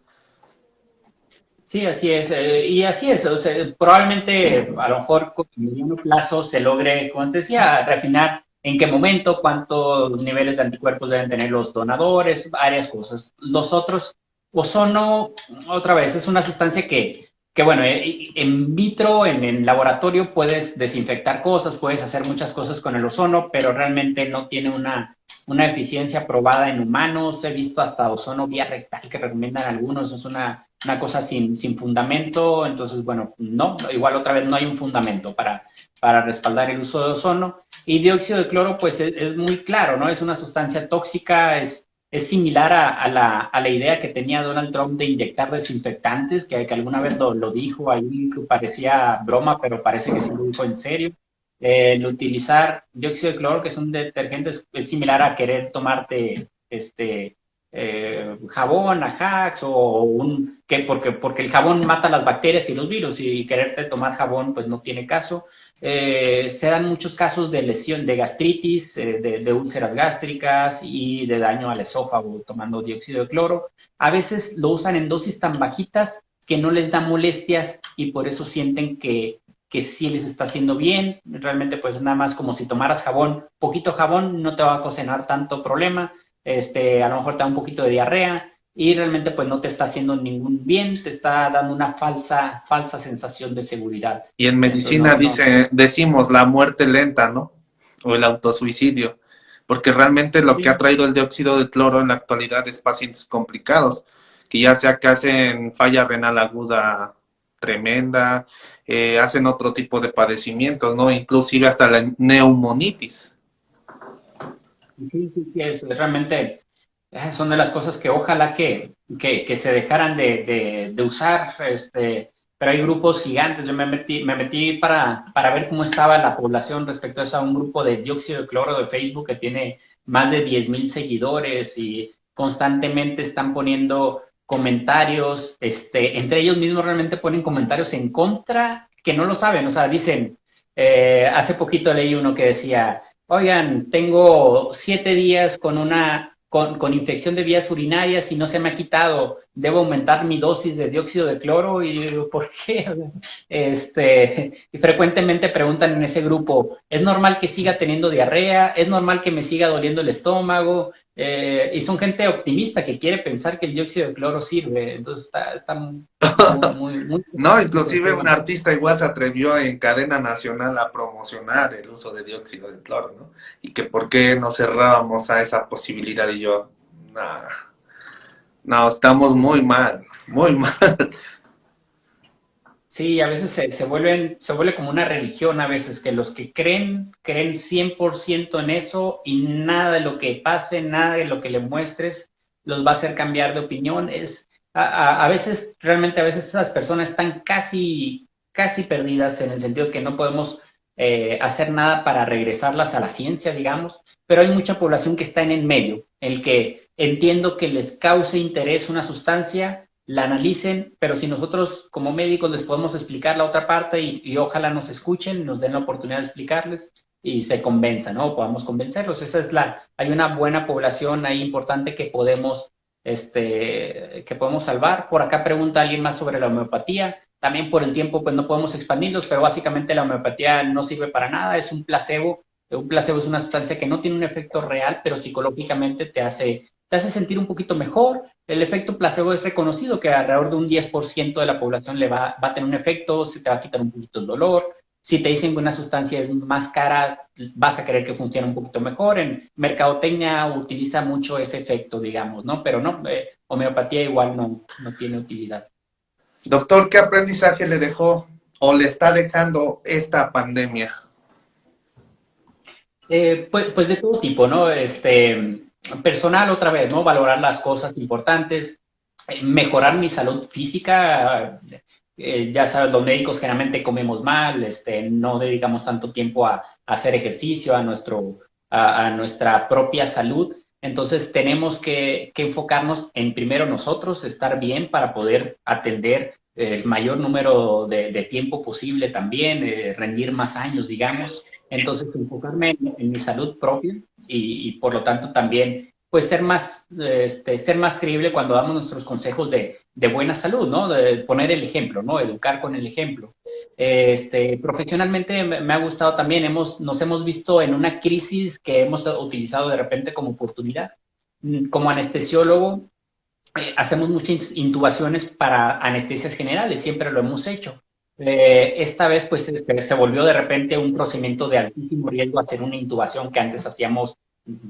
Sí, así es. Y así es. O sea, probablemente a lo mejor con mediano plazo se logre, como te decía, refinar en qué momento, cuántos niveles de anticuerpos deben tener los donadores, varias cosas. Los otros, ozono, otra vez, es una sustancia que bueno, en vitro, en laboratorio, puedes desinfectar cosas, puedes hacer muchas cosas con el ozono, pero realmente no tiene una eficiencia probada en humanos. He visto hasta ozono vía rectal que recomiendan algunos. Es una una cosa sin fundamento. Entonces, bueno, no, igual otra vez no hay un fundamento para respaldar el uso de ozono. Y dióxido de cloro, pues es muy claro, ¿no? Es una sustancia tóxica, es similar a la idea que tenía Donald Trump de inyectar desinfectantes, que alguna vez lo dijo ahí, que parecía broma, pero parece que sí lo dijo en serio. El utilizar dióxido de cloro, que es un detergente, es similar a querer tomarte jabón, Ajax, porque el jabón mata las bacterias y los virus, y quererte tomar jabón, pues no tiene caso. Se dan muchos casos de lesión, de gastritis, de úlceras gástricas y de daño al esófago tomando dióxido de cloro. A veces lo usan en dosis tan bajitas que no les da molestias y por eso sienten que sí les está haciendo bien. Realmente pues nada más como si tomaras jabón, poquito jabón, no te va a ocasionar tanto problema. A lo mejor te da un poquito de diarrea y realmente pues no te está haciendo ningún bien, te está dando una falsa sensación de seguridad. Y en Entonces, medicina no. decimos la muerte lenta, ¿no? O el autosuicidio, porque realmente lo que ha Sí, traído el dióxido de cloro en la actualidad es pacientes complicados, que ya sea que hacen falla renal aguda tremenda, hacen otro tipo de padecimientos, ¿no? Inclusive hasta la neumonitis. sí, es realmente son de las cosas que ojalá que se dejaran de usar, pero hay grupos gigantes. Yo me metí para ver cómo estaba la población respecto a eso, a un grupo de dióxido de cloro de Facebook que tiene más de 10,000 seguidores y constantemente están poniendo comentarios, entre ellos mismos realmente ponen comentarios en contra que no lo saben, o sea, dicen, hace poquito leí uno que decía, oigan, tengo 7 días con infección de vías urinarias y no se me ha quitado. Debo aumentar mi dosis de dióxido de cloro. Y yo digo, ¿por qué? Y frecuentemente preguntan en ese grupo, ¿es normal que siga teniendo diarrea? ¿Es normal que me siga doliendo el estómago? Y son gente optimista que quiere pensar que el dióxido de cloro sirve. Entonces está muy No, sobre el inclusive un tema. artista igual se atrevió en cadena nacional a promocionar el uso de dióxido de cloro, ¿no? Y que por qué no cerrábamos a esa posibilidad y yo, nah, no, estamos muy mal, muy mal. Sí, a veces se vuelve como una religión a veces, que los que creen 100% en eso y nada de lo que pase, nada de lo que le muestres los va a hacer cambiar de opinión. A veces, realmente a veces esas personas están casi perdidas en el sentido que no podemos hacer nada para regresarlas a la ciencia, digamos, pero hay mucha población que está en el medio, en el que entiendo que les cause interés una sustancia, la analicen, pero si nosotros como médicos les podemos explicar la otra parte y ojalá nos escuchen, nos den la oportunidad de explicarles y se convenzan, ¿no? Podamos convencerlos. Hay una buena población ahí importante que podemos salvar. Por acá pregunta alguien más sobre la homeopatía. También por el tiempo, pues no podemos expandirlos, pero básicamente la homeopatía no sirve para nada, es un placebo. Un placebo es una sustancia que no tiene un efecto real, pero psicológicamente te hace sentir un poquito mejor. El efecto placebo es reconocido que alrededor de un 10% de la población le va a tener un efecto, se te va a quitar un poquito el dolor. Si te dicen que una sustancia es más cara, vas a querer que funcione un poquito mejor. En mercadotecnia utiliza mucho ese efecto, digamos, ¿no? Pero no, homeopatía igual no tiene utilidad. Doctor, ¿qué aprendizaje le dejó o le está dejando esta pandemia? Pues de todo tipo, ¿no? Personal otra vez, ¿no? Valorar las cosas importantes, mejorar mi salud física. Ya sabes, los médicos generalmente comemos mal, no dedicamos tanto tiempo a hacer ejercicio, a nuestra propia salud. Entonces tenemos que enfocarnos en primero nosotros, estar bien para poder atender el mayor número de tiempo posible también, rendir más años, digamos. Entonces, enfocarme en mi salud propia y por lo tanto también pues ser más creíble cuando damos nuestros consejos de buena salud, ¿no? De poner el ejemplo, ¿no? Educar con el ejemplo. Profesionalmente me ha gustado también, nos hemos visto en una crisis que hemos utilizado de repente como oportunidad. Como anestesiólogo, hacemos muchas intubaciones para anestesias generales, siempre lo hemos hecho. Esta vez, pues, se volvió de repente un procedimiento de altísimo riesgo hacer una intubación que antes hacíamos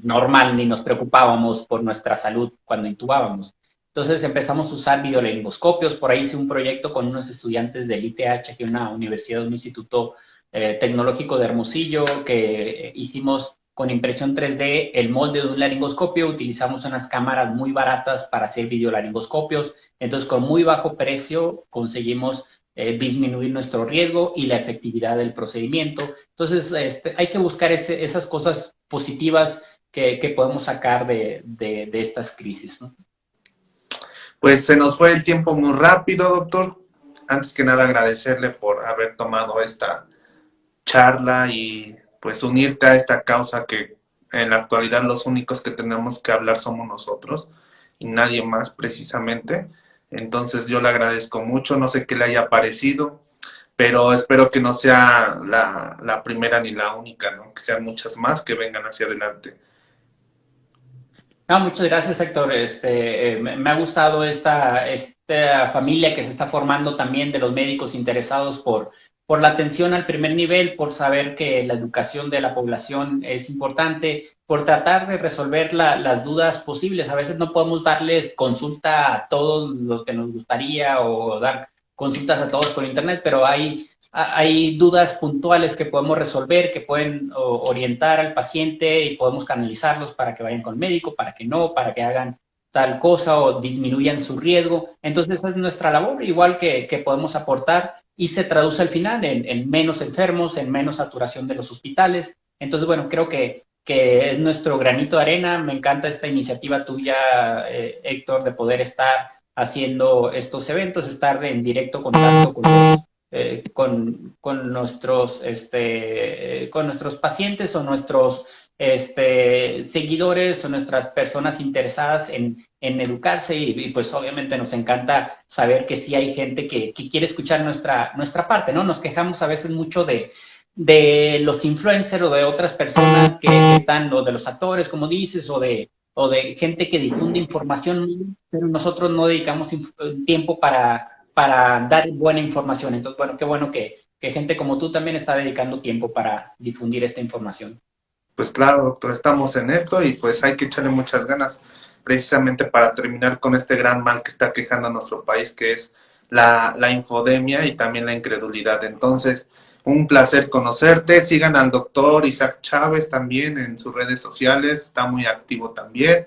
normal, ni nos preocupábamos por nuestra salud cuando intubábamos. Entonces empezamos a usar videolaringoscopios. Por ahí hice un proyecto con unos estudiantes del ITH, que es una universidad, un instituto tecnológico de Hermosillo, que hicimos con impresión 3D el molde de un laringoscopio. Utilizamos unas cámaras muy baratas para hacer videolaringoscopios. Entonces, con muy bajo precio conseguimos disminuir nuestro riesgo y la efectividad del procedimiento. Entonces, hay que buscar esas cosas positivas que podemos sacar de estas crisis, ¿no? Pues se nos fue el tiempo muy rápido, doctor. Antes que nada, agradecerle por haber tomado esta charla y pues unirte a esta causa que en la actualidad los únicos que tenemos que hablar somos nosotros y nadie más precisamente. Entonces yo le agradezco mucho, no sé qué le haya parecido, pero espero que no sea la primera ni la única, ¿no? Que sean muchas más que vengan hacia adelante. No, muchas gracias, Héctor. Me ha gustado esta familia que se está formando también de los médicos interesados por la atención al primer nivel, por saber que la educación de la población es importante, por tratar de resolver las dudas posibles. A veces no podemos darles consulta a todos los que nos gustaría o dar consultas a todos por internet, pero hay dudas puntuales que podemos resolver, que pueden orientar al paciente y podemos canalizarlos para que vayan con el médico, para que no, para que hagan tal cosa o disminuyan su riesgo. Entonces, esa es nuestra labor, igual que podemos aportar y se traduce al final en menos enfermos, en menos saturación de los hospitales. Entonces, bueno, creo que es nuestro granito de arena. Me encanta esta iniciativa tuya, Héctor, de poder estar haciendo estos eventos, estar en directo contacto con nuestros pacientes o nuestros seguidores o nuestras personas interesadas en educarse y pues obviamente nos encanta saber que sí hay gente que quiere escuchar nuestra parte, ¿no? Nos quejamos a veces mucho de los influencers o de otras personas que están, o de los actores, como dices, o de gente que difunde información, pero nosotros no dedicamos tiempo para dar buena información. Entonces, bueno, qué bueno que gente como tú también está dedicando tiempo para difundir esta información. Pues claro, doctor, estamos en esto y pues hay que echarle muchas ganas precisamente para terminar con este gran mal que está quejando a nuestro país, que es la infodemia y también la incredulidad. Entonces, un placer conocerte. Sigan al doctor Isaac Chávez también en sus redes sociales, está muy activo también.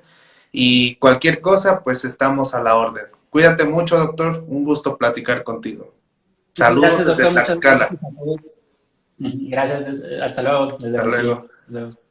Y cualquier cosa, pues estamos a la orden. Cuídate mucho, doctor. Un gusto platicar contigo. Saludos Gracias, desde doctor. Muchas gracias Tlaxcala. a todos. Gracias. Hasta luego. Desde Hasta Hermosillo. luego. Hasta luego.